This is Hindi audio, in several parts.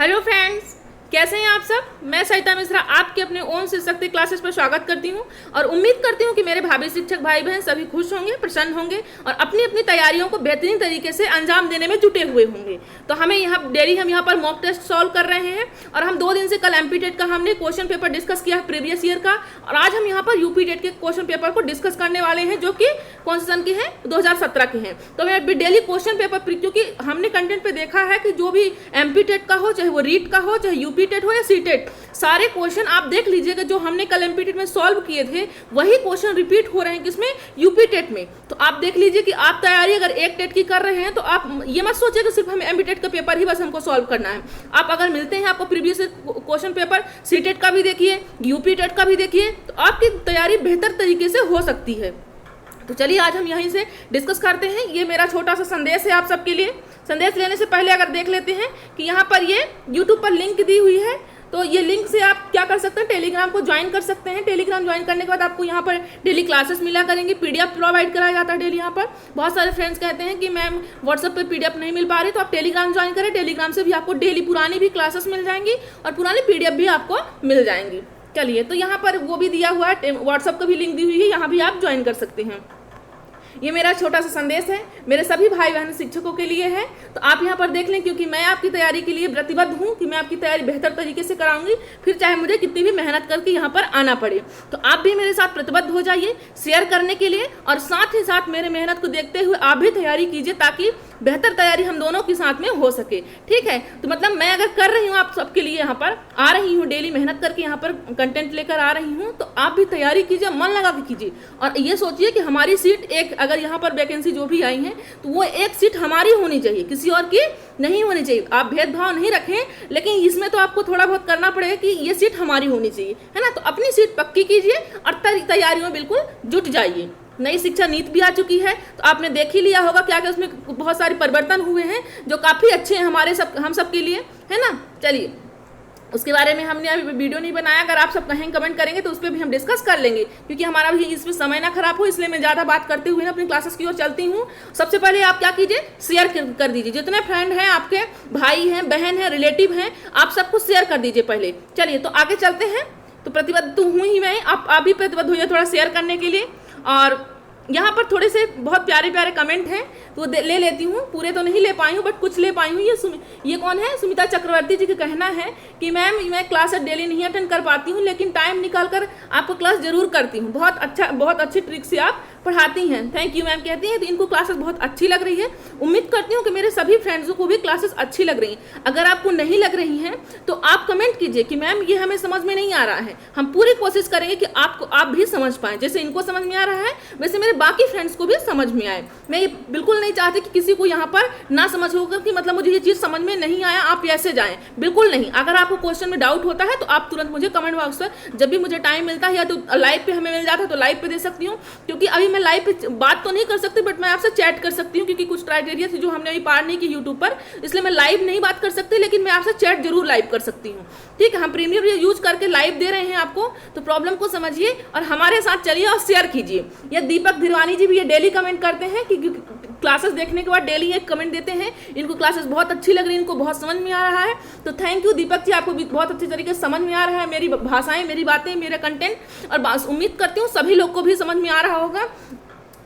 हेलो फ्रेंड्स, कैसे हैं आप सब। मैं सरिता मिश्रा आपके अपने ओन शिव शक्ति क्लासेस पर स्वागत करती हूं और उम्मीद करती हूं कि मेरे भाभी शिक्षक भाई बहन सभी खुश होंगे, प्रसन्न होंगे और अपनी अपनी तैयारियों को बेहतरीन तरीके से अंजाम देने में जुटे हुए होंगे। तो हम यहाँ पर मॉक टेस्ट सॉल्व कर रहे हैं और हम 2 दिन से कल एमपी टेट का हमने क्वेश्चन पेपर डिस्कस किया प्रीवियस ईयर का, और आज हम यहाँ पर यूपी टेट के क्वेश्चन पेपर को डिस्कस करने वाले हैं जो कि कौन से सन के हैं, 2017 के हैं। तो मैं डेली क्वेश्चन पेपर, क्योंकि हमने कंटेंट पे देखा है कि जो भी एमपी टेट का हो, चाहे वो रीट का हो, चाहे यूपी टेट हो या सी टेट, सारे क्वेश्चन आप देख लीजिएगा जो हमने कल एमपी टेट में सॉल्व किए थे वही क्वेश्चन रिपीट हो रहे हैं किसमें, यूपी टेट में। तो आप देख लीजिए कि आप तैयारी अगर एक टेट की कर रहे हैं तो आप ये मत सोचिए कि सिर्फ हमें एमपी टेट का पेपर ही बस हमको सॉल्व करना है। आप अगर मिलते हैं आपको previous question paper C TET का भी देखिए, यूपी टेट का भी देखिए, तो आपकी तैयारी बेहतर तरीके से हो सकती है। तो चलिए आज हम यहीं से डिस्कस करते हैं। ये मेरा छोटा सा संदेश है आप सबके लिए। संदेश लेने से पहले अगर देख लेते हैं कि यहाँ पर ये यूट्यूब पर लिंक दी हुई है, तो ये लिंक से आप क्या कर सकते हैं, टेलीग्राम को ज्वाइन कर सकते हैं। टेलीग्राम ज्वाइन करने के बाद आपको यहाँ पर डेली क्लासेस मिला करेंगी, पीडीएफ प्रोवाइड कराया जाता है डेली। यहाँ पर बहुत सारे फ्रेंड्स कहते हैं कि मैम व्हाट्सएप पे पीडीएफ नहीं मिल पा रही, तो आप टेलीग्राम ज्वाइन करें। टेलीग्राम से भी आपको डेली पुरानी भी क्लासेस मिल जाएंगी और पुरानी पीडीएफ भी आपको मिल जाएंगी। चलिए, तो यहाँ पर वो भी दिया हुआ है, व्हाट्सएप का भी लिंक दी हुई है, यहाँ भी आप ज्वाइन कर सकते हैं। ये मेरा छोटा सा संदेश है, मेरे सभी भाई बहन शिक्षकों के लिए है। तो आप यहाँ पर देख लें, क्योंकि मैं आपकी तैयारी के लिए प्रतिबद्ध हूँ कि मैं आपकी तैयारी बेहतर तरीके से कराऊंगी, फिर चाहे मुझे कितनी भी मेहनत करके यहाँ पर आना पड़े। तो आप भी मेरे साथ प्रतिबद्ध हो जाइए शेयर करने के लिए, और साथ ही साथ मेरे मेहनत को देखते हुए आप भी तैयारी कीजिए ताकि बेहतर तैयारी हम दोनों के साथ में हो सके। ठीक है, तो मतलब मैं अगर कर रही हूँ आप सबके लिए, यहाँ पर आ रही हूँ डेली मेहनत करके, यहाँ पर कंटेंट लेकर आ रही हूँ, तो आप भी तैयारी कीजिए, मन लगा के कीजिए। और ये सोचिए कि हमारी सीट एक, अगर यहाँ पर वैकेंसी जो भी आई है तो वो एक सीट हमारी होनी चाहिए, किसी और की नहीं होनी चाहिए। आप भेदभाव नहीं रखें, लेकिन इसमें तो आपको थोड़ा बहुत करना पड़ेगा कि ये सीट हमारी होनी चाहिए, है ना। तो अपनी सीट पक्की कीजिए और तैयारियों में बिल्कुल जुट जाइए। नई शिक्षा नीति भी आ चुकी है, तो आपने देख ही लिया होगा क्या क्या उसमें बहुत सारे परिवर्तन हुए हैं जो काफ़ी अच्छे हैं हम सब के लिए, है ना। चलिए, उसके बारे में हमने अभी वीडियो नहीं बनाया, अगर आप सब कहें कमेंट करेंगे तो उस पर भी हम डिस्कस कर लेंगे, क्योंकि हमारा भी इसमें समय ना खराब हो, इसलिए मैं ज़्यादा बात करते हुए ना अपनी क्लासेस की ओर चलती हूँ। सबसे पहले आप क्या कीजिए, शेयर कर दीजिए। जितने फ्रेंड हैं आपके, भाई हैं, बहन हैं, रिलेटिव हैं, आप सबको शेयर कर दीजिए पहले। चलिए, तो आगे चलते हैं। तो प्रतिबद्ध तो हूँ ही मैं, आप भी प्रतिबद्ध होइए थोड़ा शेयर करने के लिए। और यहाँ पर थोड़े से बहुत प्यारे प्यारे कमेंट हैं, तो ले लेती हूँ। पूरे तो नहीं ले पाई हूँ, बट कुछ ले पाई हूँ। ये कौन है, सुमिता चक्रवर्ती जी का कहना है कि मैम मैं क्लास डेली नहीं अटेंड कर पाती हूँ, लेकिन टाइम निकाल कर आपको क्लास जरूर करती हूँ। बहुत अच्छी ट्रिक से आप पढ़ाती हैं। थैंक यू मैम कहती हैं। तो इनको क्लासेस बहुत अच्छी लग रही है। उम्मीद करती हूँ कि मेरे सभी फ्रेंड्सों को भी क्लासेस अच्छी लग रही हैं। अगर आपको नहीं लग रही हैं तो आप कमेंट कीजिए कि मैम ये हमें समझ में नहीं आ रहा है। हम पूरी कोशिश करेंगे कि आप भी समझ पाएँ। जैसे इनको समझ में आ रहा है, वैसे मेरे बाकी फ्रेंड्स को भी समझ में आए। मैं ये बिल्कुल नहीं चाहती कि किसी को यहाँ पर ना समझ होगा कि मतलब मुझे ये चीज़ समझ में नहीं आया, आप ऐसे जाएं। बिल्कुल नहीं। अगर आपको क्वेश्चन में डाउट होता है तो आप तुरंत मुझे कमेंट बॉक्स पर, जब भी मुझे टाइम मिलता है या तो लाइव पे हमें मिल जाता है तो लाइव पे दे सकती हूँ, क्योंकि अभी मैं लाइव पे बात तो नहीं कर सकती, बट मैं आपसे चैट कर सकती हूँ, क्योंकि कुछ क्राइटेरिया थी जो हमने अभी पार नहीं की यूट्यूब पर, इसलिए मैं लाइव नहीं बात कर सकती, लेकिन मैं आपसे चैट जरूर लाइव कर सकती हूँ। ठीक है, हम प्रीमियर यूज करके लाइव दे रहे हैं आपको, तो प्रॉब्लम को समझिए और हमारे साथ चलिए और शेयर कीजिए। ये दीपक धिरवानी जी भी ये डेली कमेंट करते हैं कि क्लासेस देखने के बाद डेली एक कमेंट देते हैं, इनको क्लासेस बहुत अच्छी लग रही है, इनको बहुत समझ में आ रहा है। तो थैंक यू दीपक जी, आपको भी बहुत अच्छी तरीके से समझ में आ रहा है मेरी भाषाएं, मेरी बातें, मेरा कंटेंट, और उम्मीद करती हूँ सभी लोग को भी समझ में आ रहा होगा।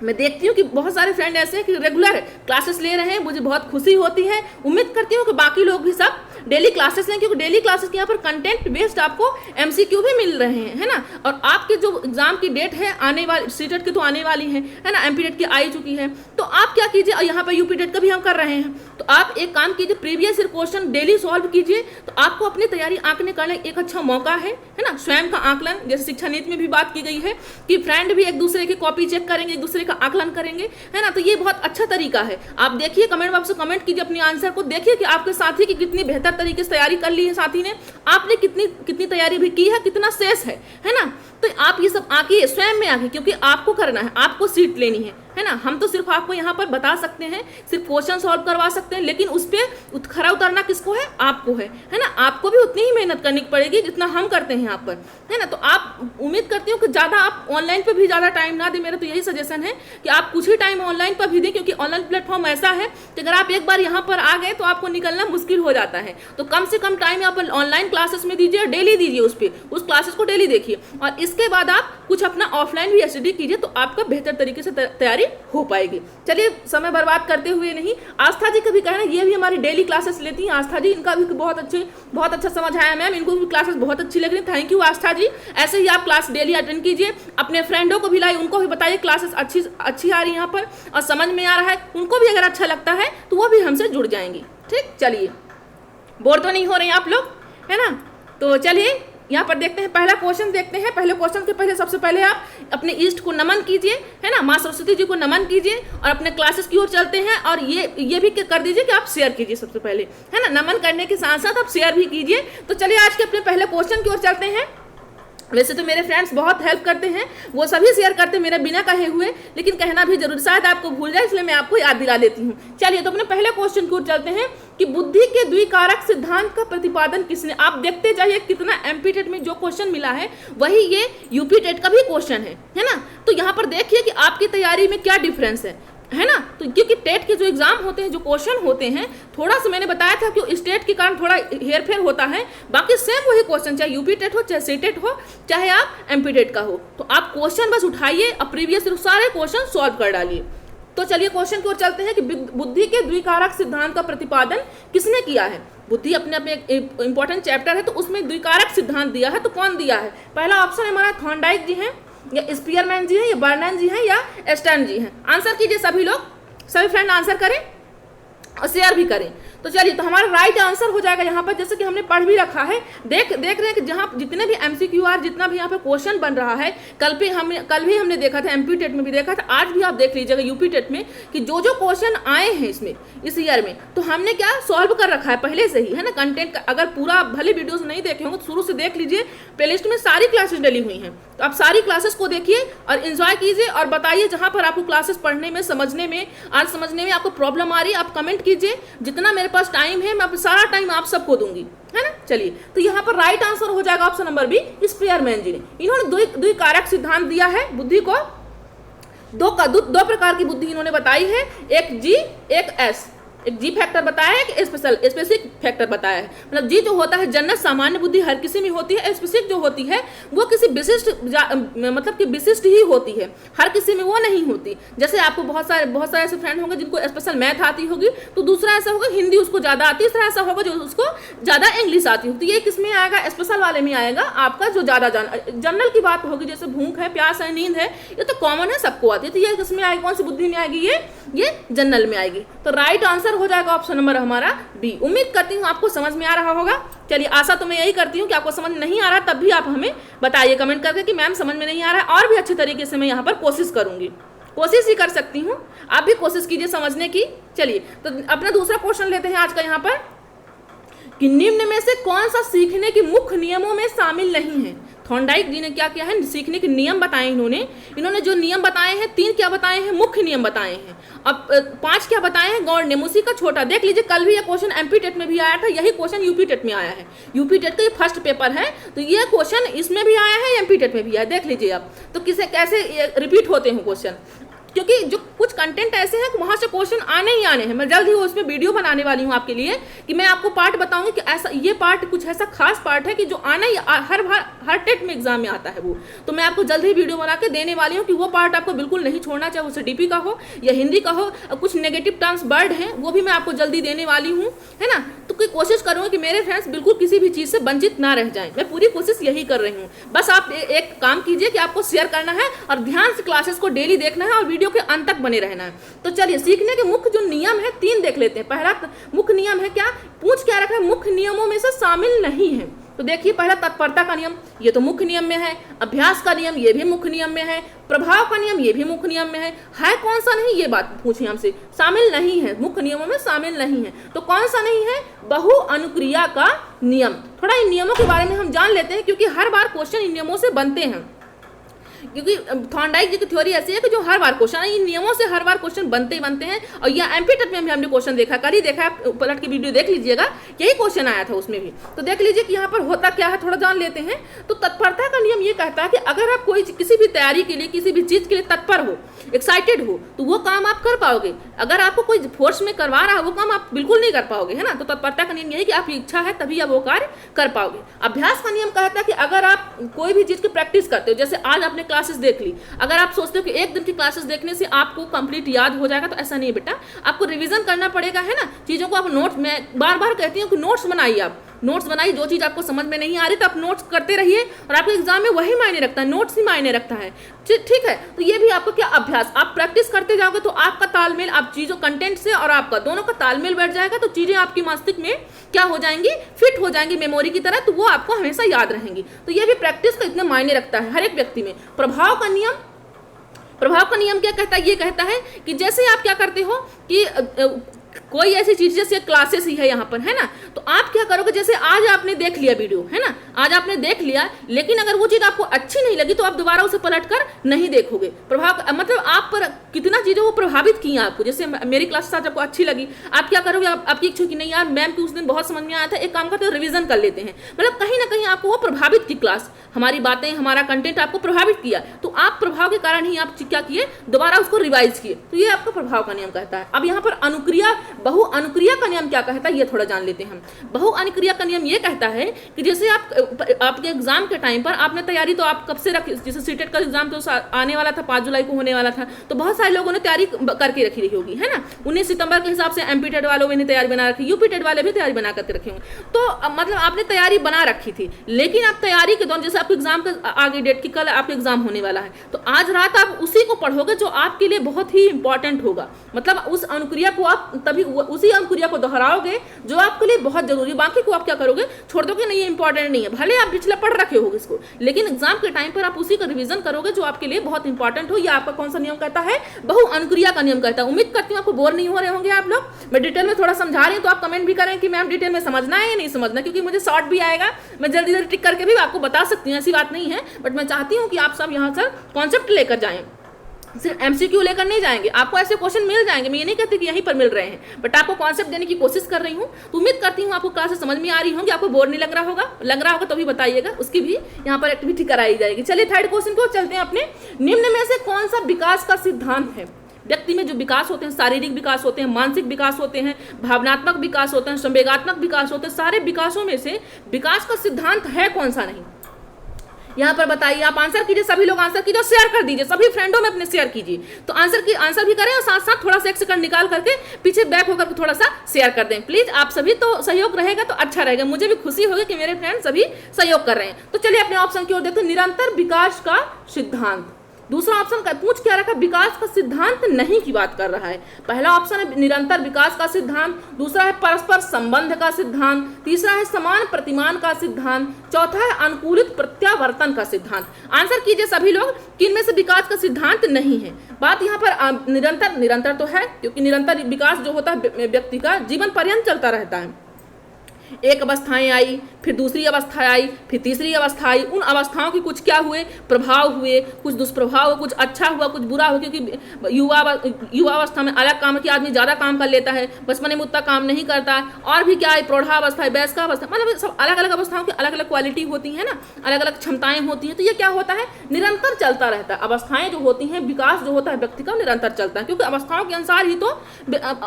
मैं देखती हूँ कि बहुत सारे फ्रेंड ऐसे हैं कि रेगुलर क्लासेस ले रहे हैं, मुझे बहुत खुशी होती है। उम्मीद करती हूँ कि बाकी लोग भी सब डेली क्लासेस लें, क्योंकि डेली क्लासेस के यहाँ पर कंटेंट बेस्ड आपको एमसीक्यू भी मिल रहे हैं, है ना। और आपके जो एग्जाम की डेट है आने वाली, सीटेट की तो आने वाली है ना, एमपी टेट की आई चुकी है। तो आप क्या कीजिए, और यहाँ पर यूपी टेट का भी हम कर रहे हैं, तो आप एक काम कीजिए, previous year question daily solve कीजिए। तो आपको अपनी तैयारी आंकने का एक अच्छा मौका है ना। स्वयं का आकलन, जैसे शिक्षा नीति में भी बात की गई है कि फ्रेंड भी एक दूसरे की कॉपी चेक करेंगे, एक दूसरे का आकलन करेंगे, है ना। तो ये बहुत अच्छा तरीका है। आप देखिए, कमेंट बॉक्स में कमेंट कीजिए अपनी आंसर को, देखिए कि आपके साथी की कितनी बेहतर तरीके से तैयारी कर ली है साथी ने, आपने कितनी तैयारी भी की है, कितना शेष है ना। तो आप ये सब आके स्वयं में आके, क्योंकि आपको करना है, आपको सीट लेनी है ना। हम तो सिर्फ आपको यहाँ पर बता सकते हैं, सिर्फ क्वेश्चन सॉल्व करवा सकते हैं, लेकिन उस पर खरा उतरना किसको है, आपको है ना। आपको भी उतनी ही मेहनत करनी पड़ेगी जितना हम करते हैं यहाँ पर, है ना। तो आप उम्मीद करती हूँ कि ज़्यादा आप ऑनलाइन पर भी ज़्यादा टाइम ना दें। मेरा तो यही सजेशन है कि आप कुछ ही टाइम ऑनलाइन पर भी दें, क्योंकि ऑनलाइन प्लेटफॉर्म ऐसा है कि अगर आप एक बार यहाँ पर आ गए तो आपको निकलना मुश्किल हो जाता है। तो कम से कम टाइम आप ऑनलाइन क्लासेस में दीजिए, डेली दीजिए उस क्लासेस को डेली देखिए, और इसके बाद आप कुछ अपना ऑफलाइन भी स्टडी कीजिए, तो आपका बेहतर तरीके से तैयारी हो पाएगी। चलिए समय बर्बाद करते हुए नहीं, आस्था जी का भी कहना, ये भी हमारी डेली क्लासेस लेती हैं। आस्था जी, इनका भी बहुत अच्छा समझ आया मैम, इनको भी क्लासेस बहुत अच्छी लग रही है। थैंक यू आस्था जी। ऐसे ही आप क्लास डेली अटेंड कीजिए, अपने फ्रेंडों को भी लाइए, उनको भी बताइए क्लासेस अच्छी आ रही है यहाँ पर और समझ में आ रहा है, उनको भी अगर अच्छा लगता है तो वो भी हमसे जुड़ जाएंगी। ठीक, चलिए बोर तो नहीं हो रहे हैं आप लोग, है ना। तो चलिए यहाँ पर देखते हैं, पहला क्वेश्चन देखते हैं। पहले क्वेश्चन के पहले सबसे पहले आप अपने ईस्ट को नमन कीजिए, है ना, माँ सरस्वती जी को नमन कीजिए और अपने क्लासेस की ओर चलते हैं। और ये भी कर दीजिए कि आप शेयर कीजिए सबसे पहले, है ना। नमन करने के साथ साथ आप शेयर भी कीजिए। तो चलिए आज के अपने पहले क्वेश्चन की ओर चलते हैं। वैसे तो मेरे फ्रेंड्स बहुत हेल्प करते हैं, वो सभी शेयर करते हैं मेरे बिना कहे हुए, लेकिन कहना भी जरूरी, शायद आपको भूल जाए, इसलिए मैं आपको याद दिला देती हूँ। चलिए तो अपने पहले क्वेश्चन की ओर चलते हैं कि बुद्धि के द्विकारक सिद्धांत का प्रतिपादन किसने। आप देखते जाइए कितना एमपी टेट में जो क्वेश्चन मिला है वही ये यूपी टेट का भी क्वेश्चन है ना। तो यहाँ पर देखिए कि आपकी तैयारी में क्या डिफरेंस है ना। तो क्योंकि टेट के जो एग्जाम होते हैं, जो क्वेश्चन होते हैं, थोड़ा सा मैंने बताया था कि स्टेट के कारण थोड़ा हेरफेर होता है, बाकी सेम वही क्वेश्चन, चाहे यूपी टेट हो, चाहे सी टेट हो, चाहे आप एमपी टेट का हो। तो आप क्वेश्चन बस उठाइए और प्रीवियस सारे क्वेश्चन सॉल्व कर डालिए। तो चलिए क्वेश्चन की ओर चलते हैं कि बुद्धि के द्विकारक सिद्धांत का प्रतिपादन किसने किया है। बुद्धि अपने अपने इंपॉर्टेंट चैप्टर है, तो उसमें द्विकारक सिद्धांत दिया है, तो कौन दिया है। पहला ऑप्शन हमारा थॉर्नडाइक जी है, या स्पीयरमैन जी हैं, या बर्नन जी हैं, या स्टर्न जी हैं। आंसर कीजिए सभी लोग, सभी फ्रेंड आंसर करें और शेयर भी करें। तो चलिए, तो हमारा राइट आंसर हो जाएगा यहाँ पर, जैसे कि हमने पढ़ भी रखा है, देख रहे हैं कि जहाँ जितने भी एमसीक्यूआर, जितना भी यहाँ पे क्वेश्चन बन रहा है, कल भी हमने देखा था, एमपी टेट में भी देखा था, आज भी आप देख लीजिएगा यूपी टेट में कि जो क्वेश्चन आए हैं इसमें इस ईयर में, तो हमने क्या सॉल्व कर रखा है पहले से ही, है ना। कंटेंट अगर पूरा भले वीडियोस नहीं देखे होंगे तो शुरू से देख लीजिए, प्लेलिस्ट में सारी क्लासेस डली हुई हैं, तो आप सारी क्लासेस को देखिए और एंजॉय कीजिए और बताइए जहाँ पर आपको क्लासेस पढ़ने में, समझने में, आज समझने में आपको प्रॉब्लम आ रही है, आप कमेंट कीजिए। जितना मेरे पास टाइम है मैं सारा टाइम आप सबको दूंगी, है ना। चलिए, तो यहाँ पर राइट आंसर हो जाएगा ऑप्शन नंबर बी, स्पीयरमैन जी ने। इन्होंने द्विकारक सिद्धांत दिया है बुद्धि को, दो प्रकार की बुद्धि इन्होंने बताई है, एक जी एक एस। एक जी फैक्टर बताया है कि स्पेसिफिक फैक्टर बताया है। मतलब जी जो होता है जनरल सामान्य बुद्धि हर किसी में होती है, स्पेसिफिक जो होती है वो किसी विशिष्ट मतलब कि विशिष्ट ही होती है, हर किसी में वो नहीं होती। जैसे आपको बहुत सारे ऐसे फ्रेंड होंगे जिनको स्पेशल मैथ आती होगी, तो दूसरा ऐसा होगा हिंदी उसको ज़्यादा आती है, तीसरा ऐसा होगा जो उसको ज़्यादा इंग्लिश आती होगी। तो ये किस में आएगा, स्पेशल वाले में आएगा आपका जो ज़्यादा जनरल की बात होगी, जैसे भूख है, प्यास है, नींद है, ये तो कॉमन है, सबको आती है। तो ये किसमें आएगी, कौन सी बुद्धि में आएगी, ये जनरल में आएगी। तो राइट आंसर हो जाएगा ऑप्शन नंबर हमारा बी। उम्मीद करती हूँ आपको समझ में आ रहा होगा। चलिए, आशा तो मैं यही करती हूँ कि आपको समझ नहीं आ रहा, तब भी आप हमें बताइए कमेंट करके कि मैम समझ में नहीं आ रहा है, और भी अच्छे तरीके से मैं यहाँ पर कोशिश करूँगी, कोशिश ही कर सकती हूँ, आप भी कोशिश कीजिए समझने की। चलिए, तो अपना दूसरा क्वेश्चन लेते हैं आज का यहाँ पर कि निम्न में से कौन सा सीखने के मुख्य नियमों में शामिल नहीं है। थॉर्नडाइक जी ने क्या किया है, सीखने के नियम बताए इन्होंने जो नियम बताए हैं, 3 क्या बताए हैं, मुख्य नियम बताए हैं। अब 5 क्या बताए हैं, गौड़ नेमुसी का छोटा। देख लीजिए, कल भी ये क्वेश्चन एमपी टेट में भी आया था, यही क्वेश्चन यूपी टेट में आया है। यूपी टेट का ये फर्स्ट पेपर है, तो ये क्वेश्चन इसमें भी आया है, एमपी टेट में भी आया। देख लीजिए आप, तो कैसे रिपीट होते हैं क्वेश्चन, क्योंकि जो कुछ कंटेंट ऐसे हैं कि वहाँ से क्वेश्चन आने ही आने हैं। मैं जल्द ही उसमें वीडियो बनाने वाली हूँ आपके लिए कि मैं आपको पार्ट बताऊंगी कि ऐसा ये पार्ट कुछ ऐसा खास पार्ट है कि जो आना ही हर टेट में एग्जाम में आता है वो। तो मैं आपको जल्द ही वीडियो बना के देने वाली हूँ कि वो पार्ट आपको बिल्कुल नहीं छोड़ना, चाहे उसे डीपी का हो या हिंदी का हो। कुछ नेगेटिव टर्म्स वर्ड हैं वो भी मैं आपको जल्दी देने वाली हूँ, है ना। तो कोई कोशिश करूँगी कि मेरे फ्रेंड्स बिल्कुल किसी भी चीज़ से वंचित ना रह जाएं। मैं पूरी कोशिश यही कर रही हूँ। बस आप एक काम कीजिए कि आपको शेयर करना है और ध्यान से क्लासेस को डेली देखना है और वीडियो के अंत तक बने रहना है। तो चलिए, सीखने के मुख्य जो नियम है 3 देख लेते हैं। पहला मुख्य नियम है क्या, पूछ क्या रखा है, मुख्य नियमों में से शामिल नहीं है। तो देखिए, पहला तत्परता का नियम, ये तो मुख्य नियम में है। अभ्यास का नियम, ये भी मुख्य नियम में है। प्रभाव का नियम, ये भी मुख्य नियम में है कौन सा नहीं, ये बात पूछिए हमसे, शामिल नहीं है, मुख्य नियमों में शामिल नहीं है। तो कौन सा नहीं है, बहु अनुक्रिया का नियम। थोड़ा इन नियमों के बारे में हम जान लेते हैं, क्योंकि हर बार क्वेश्चन इन नियमों से बनते हैं। क्योंकि थॉर्नडाइक जी की थ्योरी ऐसी है कि जो हर बार क्वेश्चन, इन नियमों से हर बार क्वेश्चन बनते ही बनते हैं। और यह एमपी टेट में भी हमने क्वेश्चन देखा, कल ही देखा, आप पलट की वीडियो देख लीजिएगा, यही क्वेश्चन आया था उसमें भी। तो देख लीजिए कि यहाँ पर होता क्या है, थोड़ा जान लेते हैं। तो तत्परता का नियम ये कहता है कि अगर आप कोई किसी भी तैयारी के लिए, किसी भी चीज के लिए तत्पर हो, एक्साइटेड हो, तो वो काम आप कर पाओगे। अगर आपको कोई फोर्स में करवा रहा है वो काम आप बिल्कुल नहीं कर पाओगे, है ना। तो तत्परता का नियम यही कि आपकी इच्छा है तभी आप वो कार्य कर पाओगे। अभ्यास का नियम कहता है कि अगर आप कोई भी चीज की प्रैक्टिस करते हो, जैसे आज आपने क्लासेस देख ली, अगर आप सोचते हो कि एक दिन की क्लासेस देखने से आपको कंप्लीट याद हो जाएगा, तो ऐसा नहीं बेटा, आपको रिवीजन करना पड़ेगा, है ना। चीजों को आप नोट्स, मैं बार बार कहती हूँ कि नोट्स बनाइए, आप नोट्स बनाइए। जो चीज आपको समझ में नहीं आ रही तो आप नोट्स करते रहिए, और आपके एग्जाम में वही मायने रखता है, नोट्स ही मायने रखता है, ठीक है। तो ये भी आपको क्या अभ्यास, आप प्रैक्टिस करते जाओगे तो आपका तालमेल, आप चीजों कंटेंट से और आपका दोनों का तालमेल बैठ जाएगा, तो चीजें आपकी मस्तिष्क में क्या हो जाएंगी, फिट हो जाएंगी मेमोरी की तरह, तो वो आपको हमेशा याद रहेंगी। तो ये भी प्रैक्टिस का इतना मायने रखता है हर एक व्यक्ति में। प्रभाव का नियम क्या कहता है, ये कहता है कि जैसे आप क्या करते हो कि कोई ऐसी चीज, जैसे क्लासेस ही है यहाँ पर, है ना, तो आप क्या करोगे, जैसे आज आपने देख लिया वीडियो, है ना, आज आपने देख लिया, लेकिन अगर वो चीज आपको अच्छी नहीं लगी तो आप दोबारा उसे पलट कर नहीं देखोगे। प्रभाव मतलब आप पर कितना चीजें वो प्रभावित की आपको। जैसे मेरी क्लास आज आपको अच्छी लगी, आप क्या करोगे, आपकी इच्छा की नहीं यार मैम की उस दिन बहुत समझ में आया था, एक काम करते हो रिविजन कर लेते हैं। मतलब कहीं ना कहीं आपको वो प्रभावित की क्लास, हमारी बातें, हमारा कंटेंट आपको प्रभावित किया, तो आप प्रभाव के कारण ही आप क्या किए, दोबारा उसको रिवाइज किए। तो ये आपका प्रभाव का नियम कहता है। अब यहाँ पर अनुक्रिया, बहु अनुक्रिया का नियम क्या कहता है, ये थोड़ा जान लेते हैं हम। बहु अनुक्रिया का नियम ये कहता है कि जैसे आपके एग्जाम के टाइम पर आपने तैयारी तो आप कब से रखी, जैसे सीटेट का एग्जाम तो आने वाला था, 5 जुलाई को होने वाला था, तो बहुत सारे लोगों ने तैयारी करके रखी रही होगी, है ना। 19 सितंबर के हिसाब से एमपी टेट वालों ने तैयारी बना रखी, यूपी टेट वाले भी तैयारी बना करके रखे होंगे। तो मतलब आपने तैयारी बना रखी थी, लेकिन आप तैयारी के दौरान, जैसे आपके एग्जाम का आगे डेट की, कल आपका एग्जाम होने वाला है, तो आज रात आप उसी को पढ़ोगे जो आपके लिए बहुत ही इंपॉर्टेंट होगा। मतलब उस अनुक्रिया को आप तभी उसी अनुक्रिया को दोहराओगे जो आपके लिए बहुत जरूरी, बाकी को आप क्या करोगे, छोड़ दोगे, नहीं ये इंपॉर्टेंट नहीं है, भले आप पिछले पढ़ रखे होगे इसको, लेकिन एग्जाम के टाइम पर आप उसी का रिवीजन करोगे जो आपके लिए बहुत इंपॉर्टेंट हो। ये आपका कौन सा नियम कहता है, बहु अनुक्रिया का नियम कहता है। उम्मीद करती हूँ आपको बोर नहीं हो रहे होंगे आप लोग। मैं डिटेल में थोड़ा समझा रही हूँ, तो आप कमेंट भी करें कि मैम डिटेल में समझना है या नहीं समझना, क्योंकि मुझे शॉर्ट भी आएगा, मैं जल्दी जल्दी टिक करके भी आपको बता सकती हूँ, ऐसी बात नहीं है। बट मैं चाहती हूँ कि आप सब यहाँ से कॉन्सेप्ट लेकर जाएं, सिर्फ एमसीक्यू लेकर नहीं जाएंगे। आपको ऐसे क्वेश्चन मिल जाएंगे, मैं ये नहीं कहती कि यहीं पर मिल रहे हैं, बट आपको कॉन्सेप्ट देने की कोशिश कर रही हूँ। तो उम्मीद करती हूँ आपको क्लासेस समझ में आ रही होंगी, आपको बोर नहीं लग रहा होगा तो भी बताइएगा, उसकी भी यहाँ पर एक्टिविटी कराई जाएगी। चलिए थर्ड क्वेश्चन को चलते हैं अपने। निम्न में से कौन सा विकास का सिद्धांत है। व्यक्ति में जो विकास होते हैं, शारीरिक विकास होते हैं, मानसिक विकास होते हैं, भावनात्मक विकास होते हैं, संवेगात्मक विकास होते हैं, सारे विकासों में से विकास का सिद्धांत है कौन सा नहीं, यहाँ पर बताइए। आप आंसर कीजिए, सभी लोग आंसर कीजिए, शेयर कर दीजिए, सभी फ्रेंडों में अपने शेयर कीजिए। तो आंसर भी करें और साथ साथ थोड़ा सा 1 सेकंड निकाल करके पीछे बैक होकर थोड़ा सा शेयर कर दें प्लीज। आप सभी तो सहयोग रहेगा तो अच्छा रहेगा, मुझे भी खुशी होगी कि मेरे फ्रेंड सभी सहयोग कर रहे हैं। तो चलिए अपने ऑप्शन की ओर देखते हैं। निरंतर विकास का सिद्धांत, दूसरा ऑप्शन का पूछ क्या रखा, विकास का सिद्धांत नहीं की बात कर रहा है। पहला ऑप्शन है निरंतर विकास का सिद्धांत, दूसरा है परस्पर संबंध का सिद्धांत, तीसरा है समान प्रतिमान का सिद्धांत, चौथा है अनुकूलित प्रत्यावर्तन का सिद्धांत। आंसर कीजिए सभी लोग, किन में से विकास का सिद्धांत नहीं है। बात यहाँ पर निरंतर तो है, क्योंकि निरंतर विकास जो होता है व्यक्ति का जीवन पर्यंत चलता रहता है। एक अवस्थाएं आई, फिर दूसरी अवस्था आई, फिर तीसरी अवस्था आई, उन अवस्थाओं के कुछ क्या हुए, प्रभाव हुए, कुछ दुष्प्रभाव हुए, कुछ अच्छा हुआ, कुछ बुरा हुआ, क्योंकि युवा अवस्था में अलग काम कि आदमी ज़्यादा काम कर लेता है, बचपन में उतना काम नहीं करता। और भी क्या है, प्रौढ़ावस्था है, वयस्कावस्था, मतलब सब अलग अलग अवस्थाओं की अलग अलग क्वालिटी होती है ना, अलग अलग क्षमताएं होती हैं। तो ये क्या होता है, निरंतर चलता रहता है। अवस्थाएं जो होती हैं, विकास जो होता है व्यक्ति का निरंतर चलता है, क्योंकि अवस्थाओं के अनुसार ही तो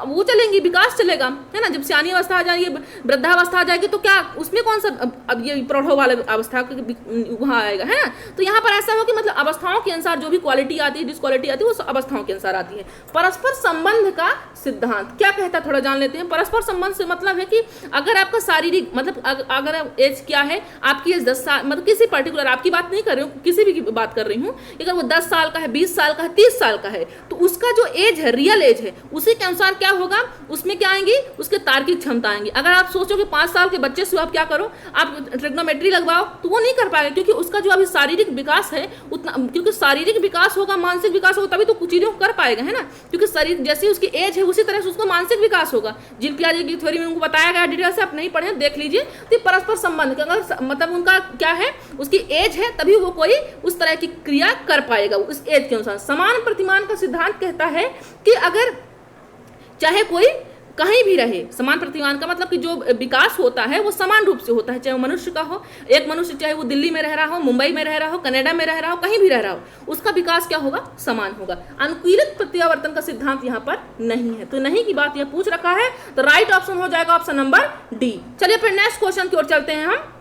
वो चलेंगी, विकास चलेगा, है ना। जब सियानी अवस्था आ जाएगी, वृद्धावस्था आ जाएगी, तो क्या उसमें कौन सा अब ये प्रौढ़ वाला अवस्था वहाँ आएगा, है ना। तो यहाँ पर ऐसा हो कि मतलब अवस्थाओं के अनुसार जो भी क्वालिटी आती है, डिसक्वालिटी आती है, वो अवस्थाओं के अनुसार आती है। परस्पर संबंध का सिद्धांत क्या कहता है, थोड़ा जान लेते हैं। परस्पर संबंध से मतलब है कि अगर आपका शारीरिक मतलब अगर एज क्या है आपकी, एज 10 साल, मतलब किसी पर्टिकुलर आपकी बात नहीं कर रही हूँ, किसी भी की बात कर रही हूँ, अगर वो 10 साल का है, 20 साल का है, 30 साल का है, तो उसका जो एज है, रियल एज है, उसी के अनुसार क्या होगा, उसमें क्या आएंगी, उसके तार्किक क्षमता आएंगी। अगर आप सोचो कि 5 साल के बच्चे से आप क्या करो, आप ट्रिग्नोमेट्री लगवाओ, तो वो नहीं कर पाएगा, क्योंकि उसका जो अभी शारीरिक विकास है उतना, क्योंकि शारीरिक विकास होगा, मानसिक विकास होगा, तभी तो कुछ चीज़ों को कर पाएगा, है ना। क्योंकि शरीर जैसी उसकी एज है उसी तरह से उसको मानसिक विकास होगा। जिन पियाजे की थ्योरी में उनको बताया गया डिटेल से, आप नहीं पढ़े देख लीजिए। तो परस्पर संबंध, अगर मतलब उनका क्या है, उसकी एज है तभी वो कोई उस तरह की क्रिया कर पाएगा उस एज के अनुसार। समान प्रतिमान का सिद्धांत कहता है कि अगर चाहे कोई कहीं भी रहे, समान प्रतिमान का मतलब कि जो विकास होता है वो समान रूप से होता है, चाहे वो मनुष्य का हो, एक मनुष्य चाहे वो दिल्ली में रह रहा हो, मुंबई में रह रहा हो, कनाडा में रह रहा हो, कहीं भी रह रहा हो, उसका विकास क्या होगा, समान होगा। अनुकूलित प्रत्यावर्तन का सिद्धांत यहाँ पर नहीं है, तो नहीं की बात यह पूछ रखा है, तो राइट ऑप्शन हो जाएगा ऑप्शन नंबर डी। चलिए फिर नेक्स्ट क्वेश्चन की ओर चलते हैं हम।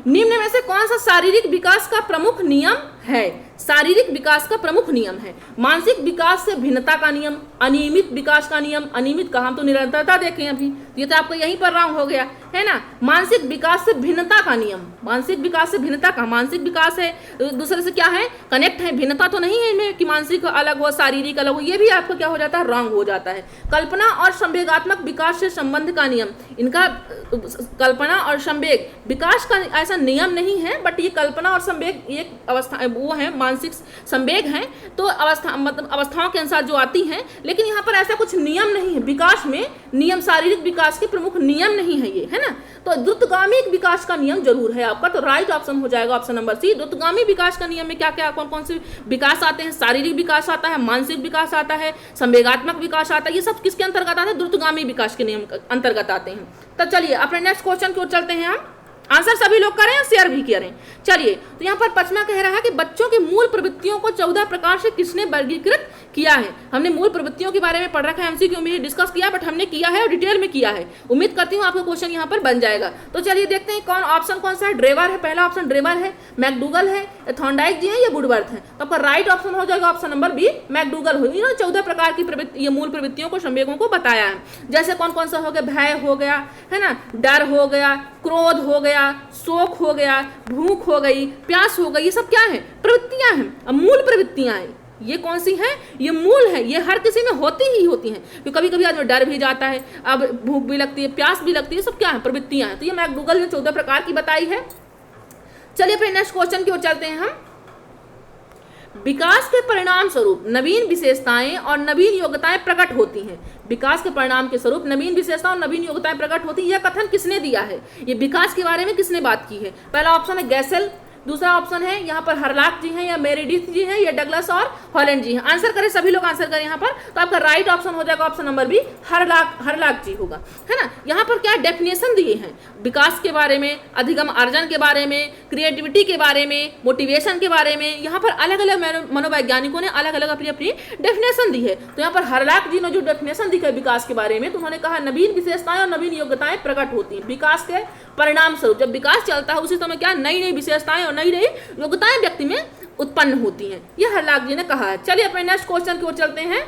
निम्न में से कौन सा शारीरिक विकास का प्रमुख नियम है? शारीरिक विकास का प्रमुख नियम है मानसिक विकास से भिन्नता का नियम, अनियमित विकास का नियम। अनियमित का हम तो निरंतरता देखें अभी, ये तो आपको यहीं पर रॉन्ग हो गया है ना। मानसिक विकास से भिन्नता का नियम, मानसिक विकास से भिन्नता का, मानसिक विकास है दूसरे से क्या है, कनेक्ट है, भिन्नता तो नहीं है इनमें कि मानसिक अलग हो शारीरिक अलग हो, ये भी आपको क्या हो जाता है, रॉन्ग हो जाता है। कल्पना और संवेगात्मक विकास से संबंध का नियम, इनका कल्पना और संवेग विकास का ऐसा नियम नहीं है, बट ये कल्पना और संवेग एक अवस्था वो है, मानसिक संवेग हैं, तो अवस्था मतलब अवस्थाओं के अनुसार जो आती हैं, लेकिन यहाँ पर ऐसा कुछ नियम नहीं है विकास में, नियम शारीरिक विकास के प्रमुख नियम नहीं है ये, है ना। तो द्रुतगामी विकास का नियम जरूर है आपका, तो राइट ऑप्शन हो जाएगा ऑप्शन नंबर सी। द्रुतगामी विकास का नियम में क्या क्या कौन कौन से विकास आते हैं, शारीरिक विकास आता है, मानसिक विकास आता है, संवेगात्मक विकास आता है, ये सब किसके अंतर्गत आते हैं, द्रुतगामी विकास के नियम अंतर्गत आते हैं। तो चलिए अपने नेक्स्ट क्वेश्चन की ओर चलते हैं हम। आंसर सभी लोग करें और शेयर भी करें। चलिए, तो यहाँ पर पचमा कह रहा है कि बच्चों की मूल प्रवृत्तियों को 14 प्रकार से किसने वर्गीकृत किया है। हमने मूल प्रवृत्तियों के बारे में पढ़ रखा है, एमसीक्यू में डिस्कस किया, बट हमने किया है और डिटेल में किया है। उम्मीद करती हूँ आपका क्वेश्चन यहाँ पर बन जाएगा। तो चलिए देखते हैं कौन ऑप्शन कौन सा है। ड्रेवर है, पहला ऑप्शन ड्रेवर है, मैकडूगल है, थॉर्नडाइक जी है या वुडवर्थ है। तो आपका राइट ऑप्शन हो जाएगा ऑप्शन नंबर बी, मैकडूगल हो। इन्होंने 14 प्रकार की प्रवृत्ति, ये मूल प्रवृत्तियों को, संवेगों को बताया है। जैसे कौन कौन सा हो गया, भय हो गया, है ना, डर हो गया, क्रोध हो गया, शोक हो गया, भूख हो गई, प्यास हो गई, ये सब क्या है, प्रवृत्तियां हैं, अब मूल प्रवृत्तियां हैं। ये कौन सी है, ये मूल है, ये हर किसी में होती ही होती हैं। क्योंकि कभी कभी आदमी डर भी जाता है, अब भूख भी लगती है, प्यास भी लगती है, सब क्या है, प्रवृत्तियां हैं। तो ये मैकडूगल ने 14 प्रकार की बताई है। चलिए फिर नेक्स्ट क्वेश्चन की ओर चलते हैं हम। विकास के परिणाम स्वरूप नवीन विशेषताएं और नवीन योग्यताएं प्रकट होती हैं। विकास के परिणाम के स्वरूप नवीन विशेषताएं और नवीन योग्यताएं प्रकट होती हैं, यह कथन किसने दिया है, ये विकास के बारे में किसने बात की है। पहला ऑप्शन है गैसेल, दूसरा ऑप्शन है यहाँ पर हरलाक जी हैं या मेरिडिथ जी हैं या डगलस और हॉलैंड जी हैं। आंसर करें, सभी लोग आंसर करें यहाँ पर। तो आपका राइट ऑप्शन हो जाएगा ऑप्शन नंबर बी, हरलाक जी होगा, है ना। यहाँ पर क्या डेफिनेशन दिए हैं विकास के बारे में, अधिगम अर्जन के बारे में, क्रिएटिविटी के बारे में, मोटिवेशन के बारे में। यहाँ पर अलग अलग मनोवैज्ञानिकों ने अलग अलग अपनी अपनी डेफिनेशन दी है। तो यहाँ पर हरलाक जी ने जो डेफिनेशन दी है विकास के बारे में, तो उन्होंने कहा नवीन विशेषताएं और नवीन योग्यताएं प्रकट होती हैं विकास के परिणाम स्वरूप। जब विकास चलता है उसी समय क्या नई नई विशेषताएं और नई नई योग्यताएं व्यक्ति में उत्पन्न होती हैं, यह हरलाक जी ने कहा है। चलिए अपने नेक्स्ट क्वेश्चन की ओर चलते हैं।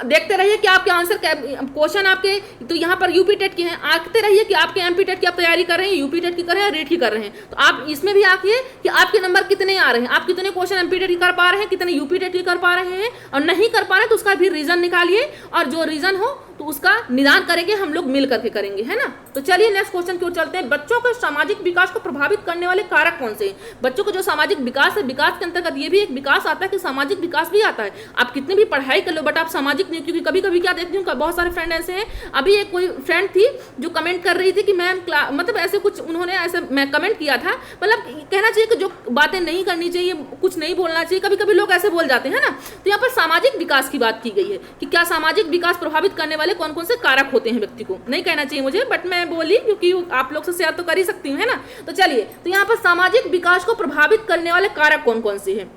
देखते रहिए कि आपके आंसर क्वेश्चन आपके तो यहाँ पर यूपी टेट के हैं, आते रहिए कि आपके एमपी टेट की आप तैयारी कर रहे हैं, यूपी टेट की कर रहे हैं, रीट की कर रहे हैं। तो आप इसमें भी आखिए कि आपके नंबर कितने आ रहे हैं, आप कितने क्वेश्चन एमपी टेट की कर पा रहे हैं, कितने यूपी टेट की कर पा रहे हैं, और नहीं कर पा रहे हैं तो उसका भी रीजन निकालिए, और जो रीजन हो तो उसका निदान करेंगे, हम लोग मिल करके करेंगे, है ना। तो चलिए नेक्स्ट क्वेश्चन की ओर चलते हैं। बच्चों के सामाजिक विकास को प्रभावित करने वाले कारक कौन से हैं। बच्चों का जो सामाजिक विकास है, विकास के अंतर्गत ये भी एक विकास आता है कि सामाजिक विकास भी आता है। आप कितनी भी पढ़ाई कर लो बट आप सामाजिक नहीं, क्योंकि कभी कभी क्या देखती हूँ बहुत सारे फ्रेंड ऐसे हैं। अभी एक कोई फ्रेंड थी जो कमेंट कर रही थी कि मैम मतलब ऐसे कुछ उन्होंने ऐसे मैं कमेंट किया था, मतलब कहना चाहिए कि जो बातें नहीं करनी चाहिए, कुछ नहीं बोलना चाहिए, कभी कभी लोग ऐसे बोल जाते हैं ना। तो यहाँ पर सामाजिक विकास की बात की गई है कि क्या सामाजिक विकास प्रभावित करने वाले कौन कौन से कारक होते हैं व्यक्ति को। नहीं कहना चाहिए मुझे, बट मैं बोली क्योंकि आप लोग से शेयर तो कर ही सकती हूँ, है ना। तो चलिए, तो यहाँ पर सामाजिक विकास को प्रभावित करने वाले कारक कौन कौन से हैं।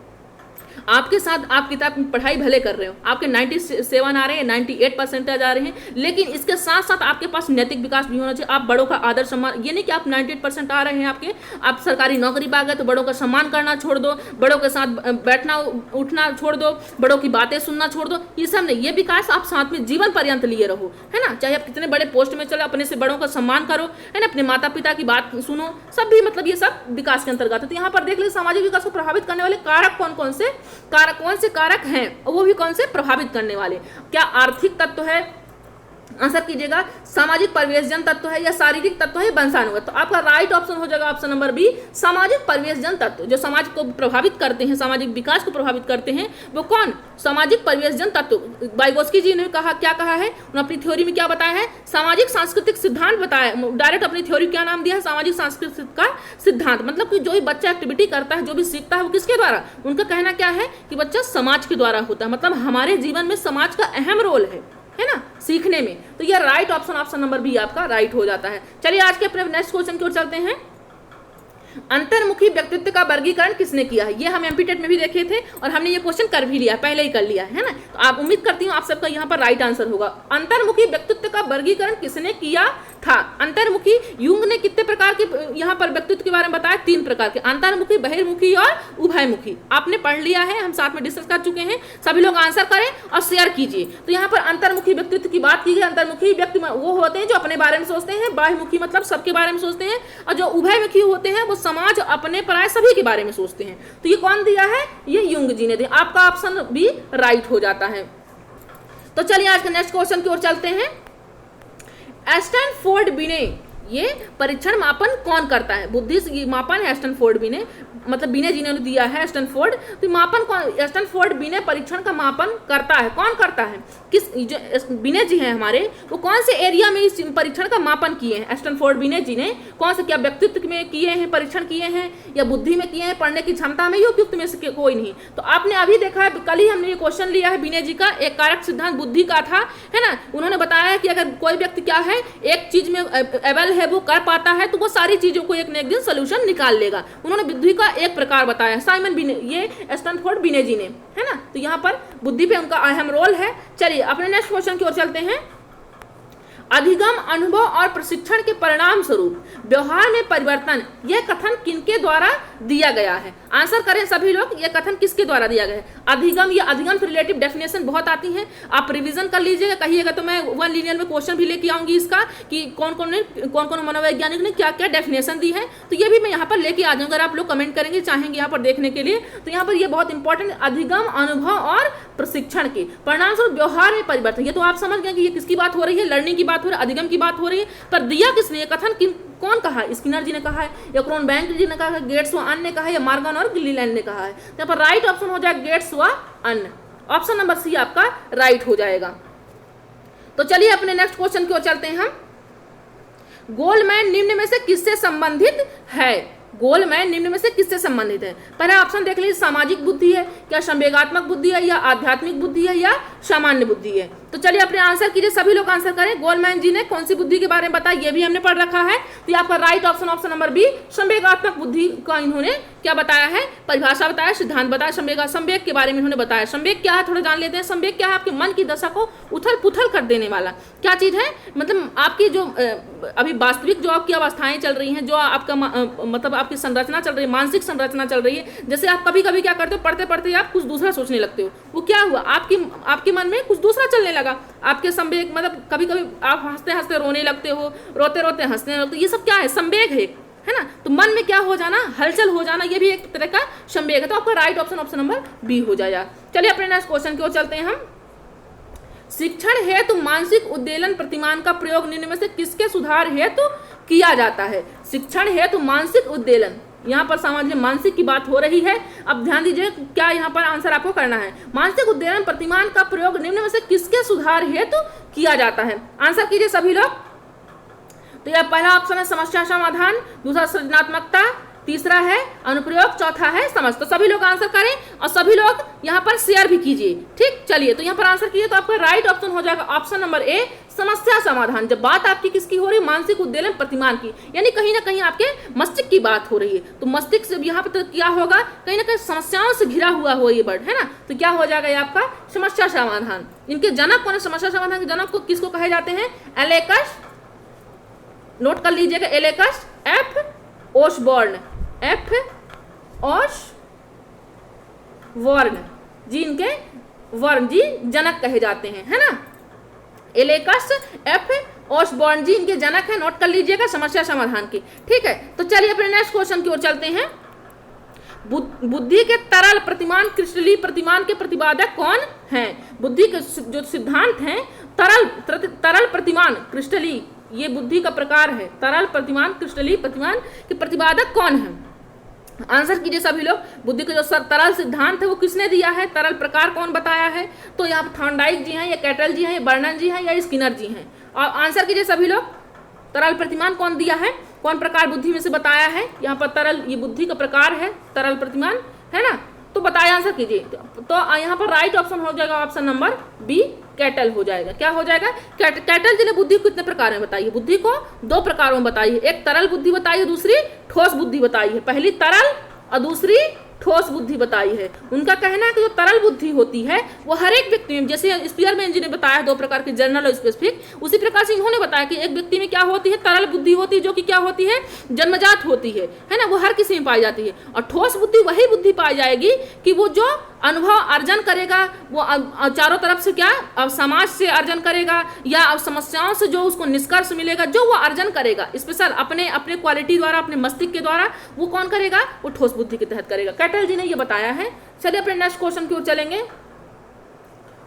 आपके साथ आप किताब में पढ़ाई भले कर रहे हो, आपके 97 आ रहे हैं, 98% आ रहे हैं, लेकिन इसके साथ साथ आपके पास नैतिक विकास भी होना चाहिए। आप बड़ों का आदर सम्मान, ये नहीं कि आप 98% आ रहे हैं आपके, आप सरकारी नौकरी पा गए तो बड़ों का सम्मान करना छोड़ दो, बड़ों के साथ बैठना उठना छोड़ दो, बड़ों की बातें सुनना छोड़ दो, ये सब नहीं। ये विकास आप साथ में जीवन पर्यंत लिए रहो, है ना। चाहे आप कितने बड़े पोस्ट में चलो, अपने से बड़ों का सम्मान करो, है ना, अपने माता पिता की बात सुनो, सब भी मतलब ये सब विकास के अंतर्गत है। तो यहाँ पर देख लीजिए सामाजिक विकास को प्रभावित करने वाले कारक कौन कौन से कारक हैं, और वो भी कौन से प्रभावित करने वाले। क्या आर्थिक तत्व है, आंसर कीजिएगा, सामाजिक परिवेशजन तत्व है या शारीरिक तत्व है, वंशानुगत। तो आपका राइट ऑप्शन हो जाएगा ऑप्शन नंबर बी, सामाजिक परिवेशजन तत्व। जो समाज को प्रभावित करते हैं, सामाजिक विकास को प्रभावित करते हैं, वो कौन? सामाजिक परिवेशजन तत्व। वाइगोस्की जी ने कहा, क्या कहा है, उन्होंने अपनी थ्योरी में क्या बताया है, सामाजिक सांस्कृतिक सिद्धांत बताया। डायरेक्ट अपनी थ्योरी क्या नाम दिया है, सामाजिक सांस्कृतिक का सिद्धांत। मतलब कि जो भी बच्चा एक्टिविटी करता है, जो भी सीखता है, वो किसके द्वारा? उनका कहना क्या है कि बच्चा समाज के द्वारा होता है। मतलब हमारे जीवन में समाज का अहम रोल है ना सीखने में। तो ये right option, option number B आपका राइट हो जाता है। चलिए आज के अपने नेक्स्ट क्वेश्चन की ओर चलते हैं। अंतर्मुखी व्यक्तित्व का वर्गीकरण किसने किया है? ये हम एमपीटेट में भी देखे थे और हमने ये क्वेश्चन कर भी लिया, पहले ही कर लिया है ना। तो आप उम्मीद करती हूँ आप सबका यहाँ पर राइट आंसर होगा। अंतर्मुखी व्यक्तित्व का वर्गीकरण किसने किया था? अंतर्मुखी, यूंग ने कितने प्रकार के यहाँ पर व्यक्तित्व के बारे में बताया? 3 प्रकार के, अंतर्मुखी, बहिर्मुखी और उभयमुखी। आपने पढ़ लिया है, हम साथ में डिस्कस कर चुके हैं। सभी लोग आंसर करें और शेयर कीजिए। तो यहाँ पर अंतर्मुखी व्यक्तित्व की बात की गई। अंतर्मुखी व्यक्ति वो होते हैं जो अपने बारे में सोचते हैं, बाह्यमुखी मतलब सबके बारे में सोचते हैं, और जो उभयमुखी होते हैं वो समाज, अपने पराय सभी के बारे में सोचते हैं। तो ये कौन दिया है? ये यूंग जी ने दिया। आपका ऑप्शन भी राइट हो जाता है। तो चलिए आज के नेक्स्ट क्वेश्चन की ओर चलते हैं। स्टैनफोर्ड बिने, ये परीक्षण मापन कौन करता है? बुद्धि मापन है स्टैनफोर्ड बिने, मतलब बिने जी ने दिया है स्टैनफोर्ड। तो मापन कौन? स्टैनफोर्ड बिने परीक्षण का मापन करता है। कौन करता है? किस, जो बिने जी हैं हमारे, वो कौन से एरिया में इस परीक्षण का मापन किए हैं? स्टैनफोर्ड बिने जी ने कौन से, क्या व्यक्तित्व में किए हैं परीक्षण किए हैं, या बुद्धि में किए हैं, पढ़ने की क्षमता में, या उपयुक्त में से कोई नहीं? तो आपने अभी देखा है, कल ही हमने ये क्वेश्चन लिया है बिने जी का, एक कारक सिद्धांत बुद्धि का था, है ना। उन्होंने बताया कि अगर कोई व्यक्ति क्या है, एक चीज में एबल है, वो कर पाता है, तो वो सारी चीजों को एक न एक दिन सोल्यूशन निकाल लेगा। उन्होंने बुद्धि का एक प्रकार बताया, साइमन बिने, ये स्टैनफोर्ड बिने जी ने, है ना। तो यहाँ पर बुद्धि पे उनका अहम रोल है। चलिए अपने नेक्स्ट क्वेश्चन की ओर चलते हैं। अधिगम, अनुभव और प्रशिक्षण के परिणाम स्वरूप व्यवहार में परिवर्तन, यह कथन किनके द्वारा दिया गया है? आंसर करें सभी लोग, यह कथन किसके द्वारा दिया गया है? अधिगम, या अधिगम से रिलेटिव डेफिनेशन बहुत आती है, आप रिवीजन कर लीजिएगा। कहिएगा तो मैं 1 लीनियर में क्वेश्चन भी लेके आऊंगी इसका, कि कौन कौन मनोवैज्ञानिक ने क्या क्या डेफिनेशन दी है। तो ये भी मैं यहाँ पर लेके आ जाऊंगा। अगर आप लोग कमेंट करेंगे, चाहेंगे यहाँ पर देखने के लिए, तो यहाँ पर ये बहुत इंपॉर्टेंट, अधिगम, अनुभव और प्रशिक्षण के परिणाम स्वरूप व्यवहार में परिवर्तन। ये तो आप समझ गए कि ये किसकी बात हो रही है, लर्निंग की बात हो रही है, अधिगम की बात हो रही है। पर दिया किसने? ये कथन कौन कहा? स्किनर जी ने कहा है, या क्रोनबैंक जी ने कहा है, गेट्स व अन्य ने कहा है, या मॉर्गन और गिलीलैंड ने कहा है? यहाँ पर राइट ऑप्शन हो जाएगा गेट्स व अन्य। ऑप्शन नंबर सी आपका राइट हो जाएगा। तो चलिए अपने नेक्स्ट क्वेश्चन की ओर चलते हैं हम। गोलमैन निम्न में से किससे संबंधित है? गोलमैन निम्न में से किससे संबंधित है? पहला ऑप्शन देख लीजिए, सामाजिक बुद्धि है, क्या संवेगात्मक बुद्धि है, या आध्यात्मिक बुद्धि है, या सामान्य बुद्धि है? तो चलिए अपने आंसर कीजिए, सभी लोग आंसर करें। गोलमैन जी ने कौन सी बुद्धि के बारे में बताया, ये भी हमने पढ़ रखा है। तो आपका right option, option number B, संवेगात्मक बुद्धि का इन्होंने क्या बताया है? परिभाषा बताया, सिद्धांत बताया, संवेग के बारे में इन्होंने बताया। संवेग क्या है थोड़ा जान लेते हैं। संवेग क्या है? आपके मन की दशा को उथल पुथल कर देने वाला क्या चीज है? मतलब आपकी जो अभी वास्तविक जो आपकी अवस्थाएं चल रही हैं, जो आपका मतलब आपकी संरचना चल रही है, मानसिक संरचना चल रही है। जैसे आप कभी कभी क्या करते हो, पढ़ते पढ़ते आप कुछ दूसरा सोचने लगते हो, वो क्या हुआ? आपके मन में कुछ दूसरा चलने लगा। आपके संवेग, मतलब कभी कभी आप हंसते हंसते रोने लगते हो, रोते रोते हंसने लगते हो। ये सब क्या है? संवेग है ना। तो मन में क्या हो जाना, हलचल हो जाना, ये भी एक तरह का संवेग है। तो आपका right option, option number B हो जाएगा। चलिए अपने नेक्स्ट क्वेश्चन की ओर चलते हैं हम। शिक्षण हेतु मानसिक उद्वेलन प्रतिमान का प्रयोग निम्न में से किसके सुधार हेतु किया जाता है? शिक्षण हेतु मानसिक उद्वेलन, यहाँ पर सामान्य मानसिक की बात हो रही है। अब ध्यान दीजिए क्या यहाँ पर आंसर आपको करना है। मानसिक उद्वेलन प्रतिमान का प्रयोग निम्न में से किसके सुधार हेतु किया जाता है? आंसर कीजिए सभी लोग। तो यह पहला ऑप्शन है समस्या समाधान, दूसरा सृजनात्मकता, तीसरा है अनुप्रयोग, चौथा है समझ। तो सभी लोग आंसर करें और सभी लोग यहाँ पर शेयर भी कीजिए। ठीक, चलिए तो यहाँ पर आंसर कीजिए। तो आपका राइट ऑप्शन हो जाएगा ऑप्शन नंबर ए, समस्या समाधान। जब बात आपकी किसकी हो रही है? मानसिक उद्वेलन प्रतिमान की, यानी कहीं ना कहीं आपके मस्तिष्क की बात हो रही है। तो मस्तिष्क से यहाँ पर तो क्या होगा, कहीं ना कहीं समस्याओं से घिरा हुआ हो ये वर्ड, है ना। तो क्या हो जाएगा ये आपका समस्या समाधान। इनके जनक कौन है? समस्या समाधान के जनक को किसको कहे जाते हैं? एलेकस, नोट कर लीजिएगा, एलेकस एफ ओसबॉर्न, एफ ओसबॉर्न जी इनके वर्न जी जनक कहे जाते हैं, है ना। एलेकस एफ ओसबॉर्न जी इनके जनक है, नोट कर लीजिएगा समस्या समाधान की। ठीक है, तो चलिए अपने नेक्स्ट क्वेश्चन की ओर चलते हैं। बुद्धि के तरल प्रतिमान क्रिस्टलीय प्रतिमान के प्रतिपादक कौन हैं? बुद्धि के जो सिद्धांत हैं तरल प्रतिमान क्रिस्टली ये बुद्धि का प्रकार है। तरल प्रतिमान क्रिस्टली प्रतिमान के प्रतिपादक कौन है? आंसर कीजिए सभी लोग। बुद्धि का जो तरल सिद्धांत है वो किसने दिया है? तरल प्रकार कौन बताया है? तो यहाँ पर थॉर्नडाइक जी हैं, या कैटल जी हैं, या बर्नन जी हैं, या स्किनर जी हैं। और आंसर कीजिए सभी लोग। तरल प्रतिमान कौन दिया है? कौन प्रकार बुद्धि में से बताया है? यहाँ पर तरल ये बुद्धि का प्रकार है, तरल प्रतिमान है ना। तो बताया, आंसर कीजिए। तो यहाँ पर राइट ऑप्शन हो जाएगा ऑप्शन नंबर बी, कैटल हो जाएगा। क्या हो जाएगा? कैटल जी ने बुद्धि को कितने प्रकार में बताई है? बुद्धि को 2 प्रकारों में बताई है। एक तरल बुद्धि बताई है, दूसरी ठोस बुद्धि बताई है। पहली तरल और दूसरी ठोस बुद्धि बताई है। उनका कहना है कि जो तरल बुद्धि होती है वो हर एक व्यक्ति में, जैसे स्पीयरमैन जी ने बताया 2 प्रकार की, जनरल और स्पेसिफिक, उसी प्रकार से इन्होंने बताया कि एक व्यक्ति में क्या होती है? तरल बुद्धि होती है, जो कि क्या होती है? जन्मजात होती है ना, वो हर किसी में पाई जाती है। और ठोस बुद्धि वही बुद्धि पाई जाएगी कि वो जो अनुभव अर्जन करेगा, वो चारों तरफ से क्या, अब समाज से अर्जन करेगा, या अब समस्याओं से जो उसको निष्कर्ष मिलेगा, जो वो अर्जन करेगा स्पेशल अपने अपने क्वालिटी द्वारा, अपने मस्तिष्क के द्वारा, वो कौन करेगा? वो ठोस बुद्धि के तहत करेगा। कैटल जी ने ये बताया है। चलिए अपने नेक्स्ट क्वेश्चन की ओर चलेंगे।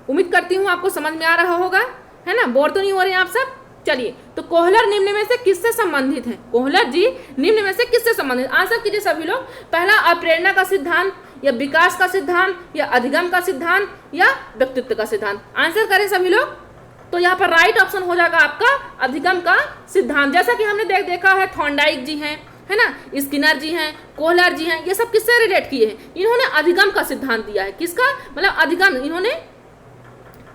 उम्मीद करती हूँ आपको समझ में आ रहा होगा, है ना, बोर तो नहीं हो रहे हैं आप सब। चलिए, तो कोहलर निम्न में से किससे संबंधित है? कोहलर जी निम्न में से किससे संबंधित? आंसर कीजिए सभी लोग। पहला, अप्रेरणा का सिद्धांत, या विकास का सिद्धांत, या अधिगम का सिद्धांत, या व्यक्तित्व का सिद्धांत? आंसर करें सभी लोग। तो यहाँ पर राइट ऑप्शन हो जाएगा आपका अधिगम का सिद्धांत। जैसा कि हमने देखा है, थॉर्नडाइक जी हैं, है ना, स्किनर जी हैं, कोहलर जी हैं, ये सब किससे रिलेट किए हैं? इन्होंने अधिगम का सिद्धांत दिया है। किसका? मतलब अधिगम, इन्होंने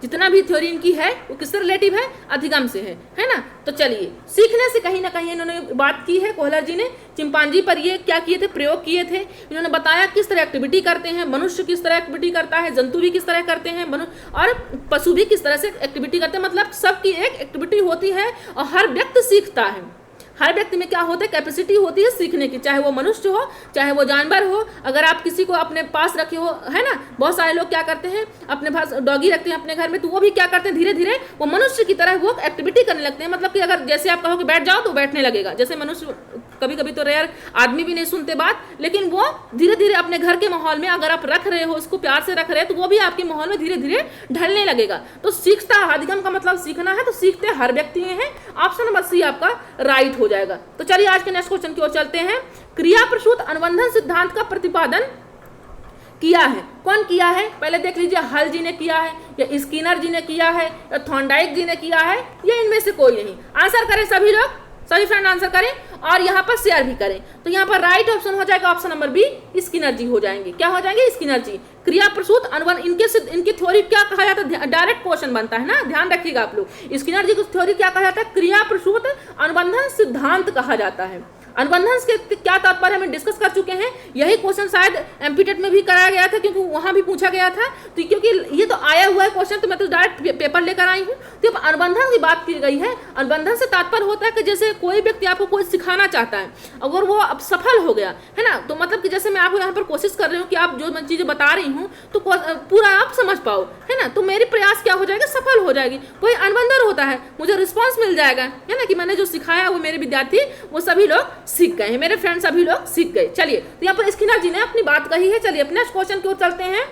जितना भी थ्योरी इनकी है वो किससे रिलेटिव है? अधिगम से है ना। तो चलिए, सीखने से कहीं ना कहीं इन्होंने बात की है। कोहलर जी ने चिंपांजी पर ये क्या किए थे? प्रयोग किए थे। इन्होंने बताया किस तरह एक्टिविटी करते हैं, मनुष्य किस तरह एक्टिविटी करता है, जंतु भी किस तरह करते हैं, और पशु भी किस तरह से एक्टिविटी करते हैं। मतलब सबकी एक एक्टिविटी होती है और हर व्यक्ति सीखता है। हर व्यक्ति में क्या होता है? कैपेसिटी होती है सीखने की, चाहे वो मनुष्य हो चाहे वो जानवर हो। अगर आप किसी को अपने पास रखे हो, है ना, बहुत सारे लोग क्या करते हैं, अपने पास डॉगी रखते हैं अपने घर में, तो वो भी क्या करते हैं? धीरे धीरे वो मनुष्य की तरह वो एक्टिविटी करने लगते हैं। मतलब कि अगर जैसे आप कहो कि बैठ जाओ तो बैठने लगेगा। जैसे मनुष्य, कभी कभी तो रेयर आदमी भी नहीं सुनते बात, लेकिन वो धीरे धीरे अपने घर के माहौल में अगर आप रख रहे हो, उसको प्यार से रख रहे हो, तो वो भी आपके माहौल में धीरे धीरे ढलने लगेगा। तो सीखता, अधिगम का मतलब सीखना है, तो सीखते हर व्यक्ति में है। ऑप्शन नंबर सी आपका राइट हो जाएगा। तो चलिए आज के नेक्स्ट क्वेश्चन की ओर चलते हैं। क्रिया प्रसूत अनुबंधन सिद्धांत का प्रतिपादन किया है। कौन किया है? पहले देख लीजिए, हल जी ने किया है, या स्किनर जी ने किया है, या थॉर्नडाइक जी ने किया है, या इनमें से कोई नहीं। आंसर करें सभी लोग, सभी फ्रेंड आंसर करें और यहाँ पर शेयर भी करें। तो यहाँ पर राइट ऑप्शन हो जाएगा ऑप्शन नंबर बी, स्किनर जी हो जाएंगे। क्या हो जाएंगे? स्किनर जी। क्रिया प्रसूत अनुबंध, इनकी थ्योरी क्या कहा जाता है? डायरेक्ट क्वेश्चन बनता है ना, ध्यान रखिएगा आप लोग। स्किनर जी की थ्योरी क्या कहा जाता है? क्रिया प्रसूत अनुबंधन सिद्धांत कहा जाता है। अनुबंधन से क्या तात्पर्य हमें डिस्कस कर चुके हैं। यही क्वेश्चन शायद एमपीटेट में भी कराया गया था, क्योंकि वहां भी पूछा गया था। तो क्योंकि ये तो आया हुआ है क्वेश्चन, तो मैं तो डायरेक्ट पेपर लेकर आई हूँ। तो अनुबंधन की बात की गई है। अनुबंधन से तात्पर्य होता है कि जैसे कोई व्यक्ति आपको कोई सिखाना चाहता है, अगर वो अब सफल हो गया है ना, तो मतलब कि जैसे मैं आपको यहाँ पर कोशिश कर रही हूँ कि आप जो मैं चीजें बता रही हूँ तो पूरा आप समझ पाओ, है ना, तो मेरी प्रयास क्या हो जाएगा? सफल हो जाएगी। कोई अनुबंधन होता है, मुझे रिस्पॉन्स मिल जाएगा, है ना, कि मैंने जो सिखाया वो मेरे विद्यार्थी वो सभी लोग सीख गए हैं, मेरे फ्रेंड सभी लोग सीख गए। चलिए, तो यहाँ पर स्किनर जी ने अपनी बात कही है। चलिए अपने क्वेश्चन की ओर चलते हैं।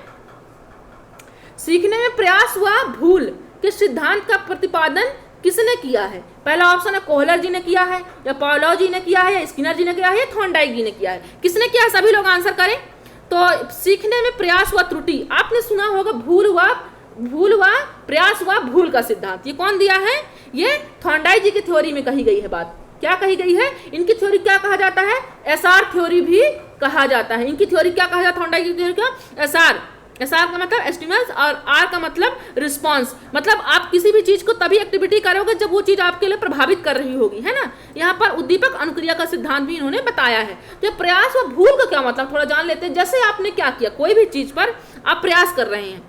सीखने में प्रयास व भूल के सिद्धांत का प्रतिपादन किसने किया है? पहला ऑप्शन है कोहलर जी ने किया है, या पावलोव जी ने किया है, या स्किनर जी ने किया है, या थॉर्नडाइक जी ने किया है। किसने किया है? सभी लोग आंसर करें। तो सीखने में प्रयास व त्रुटि, आपने सुना होगा भूल व प्रयास व भूल का सिद्धांत, ये कौन दिया है? ये थॉर्नडाइक जी की थ्योरी में कही गई है बात। क्या कही गई है? इनकी थ्योरी क्या कहा जाता है? एसआर थ्योरी भी कहा जाता है। इनकी थ्योरी क्या कहा जाता है? थॉर्नडाइक की थ्योरी का एसआर का मतलब एस्टिमुलस और आर का मतलब रिस्पॉन्स। मतलब आप किसी भी चीज को तभी एक्टिविटी करोगे जब वो चीज आपके लिए प्रभावित कर रही होगी, है ना। यहाँ पर उद्दीपक अनुक्रिया का सिद्धांत भी इन्होंने बताया है। तो प्रयास व भूल का क्या मतलब थोड़ा जान लेते हैं। जैसे आपने क्या किया, कोई भी चीज पर आप प्रयास कर रहे हैं,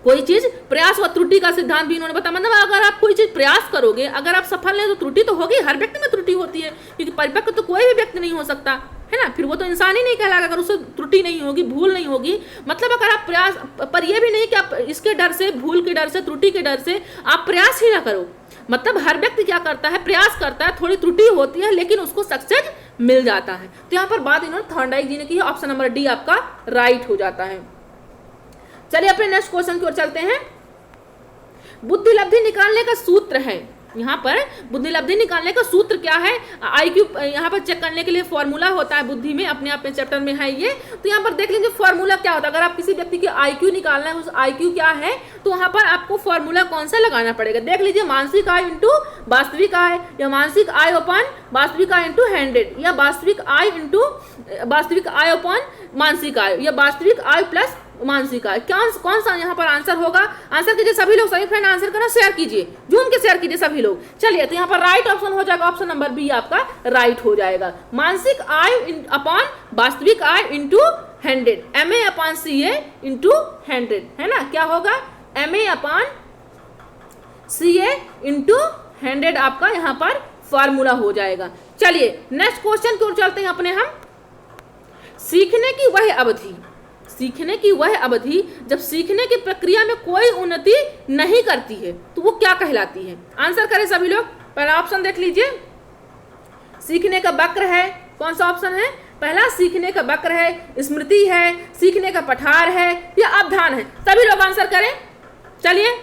कोई चीज, प्रयास व त्रुटि का सिद्धांत भी इन्होंने बताया। मतलब अगर आप कोई चीज प्रयास करोगे, अगर आप सफल नहीं तो त्रुटि तो होगी, हर व्यक्ति में त्रुटि होती है, क्योंकि परिपक्व तो कोई भी व्यक्ति नहीं हो सकता, है ना, फिर वो तो इंसान ही नहीं कहलाएगा अगर उससे त्रुटि नहीं होगी, भूल नहीं होगी। मतलब अगर आप प्रयास, पर यह भी नहीं कि आप इसके डर से, भूल के डर से, त्रुटि के डर से आप प्रयास ही ना करो। मतलब हर व्यक्ति क्या करता है? प्रयास करता है, थोड़ी त्रुटि होती है लेकिन उसको सक्सेस मिल जाता है। तो यहाँ पर बात इन्होंने थॉर्नडाइक जी ने की है। ऑप्शन नंबर डी आपका राइट हो जाता है। चलिए अपने नेक्स्ट क्वेश्चन की ओर चलते हैं। बुद्धि लब्धि निकालने का सूत्र है, यहाँ पर बुद्धि लब्धि निकालने का सूत्र क्या है, IQ यहाँ पर चेक करने के लिए फॉर्मूला होता है बुद्धि में, अपने आप में चैप्टर में है ये। तो यहाँ पर देख लीजिए फॉर्मूला क्या होता है। अगर आप किसी व्यक्ति की IQ निकालना है, उस IQ क्या है, तो वहाँ पर आपको फॉर्मूला कौन सा लगाना पड़ेगा। देख लीजिए, मानसिक आय इंटू वास्तविक आय, या मानसिक आय अपॉन वास्तविक आय इंटू 100, या वास्तविक आय इंटू वास्तविक आय अपॉन मानसिक आय, या वास्तविक आय प्लस मानसिक आय। कौन सा यहाँ पर आंसर होगा। आंसर कीजिए सभी लोग, सभी फ्रेंड आंसर करना, शेयर कीजिए, झूम के शेयर कीजिए सभी लोग। चलिए, तो यहाँ पर राइट ऑप्शन हो जाएगा, ऑप्शन नंबर बी आपका राइट हो जाएगा। मानसिक आय अपॉन वास्तविक I into 100, MA upon CA into 100, है ना। क्या होगा, MA अपॉन CA इंटू 100 आपका यहाँ पर फॉर्मूला हो जाएगा। चलिए नेक्स्ट क्वेश्चन की ओर चलते हैं अपने हम। सीखने की वह अवधि, सीखने की वह अवधि जब सीखने की प्रक्रिया में कोई उन्नति नहीं करती है तो वो क्या कहलाती है। आंसर करें सभी लोग। पहला ऑप्शन देख लीजिए, सीखने का वक्र है। कौन सा ऑप्शन है, पहला सीखने का वक्र है, स्मृति है, सीखने का पठार है, या अवधान है। सभी लोग आंसर करें। चलिए,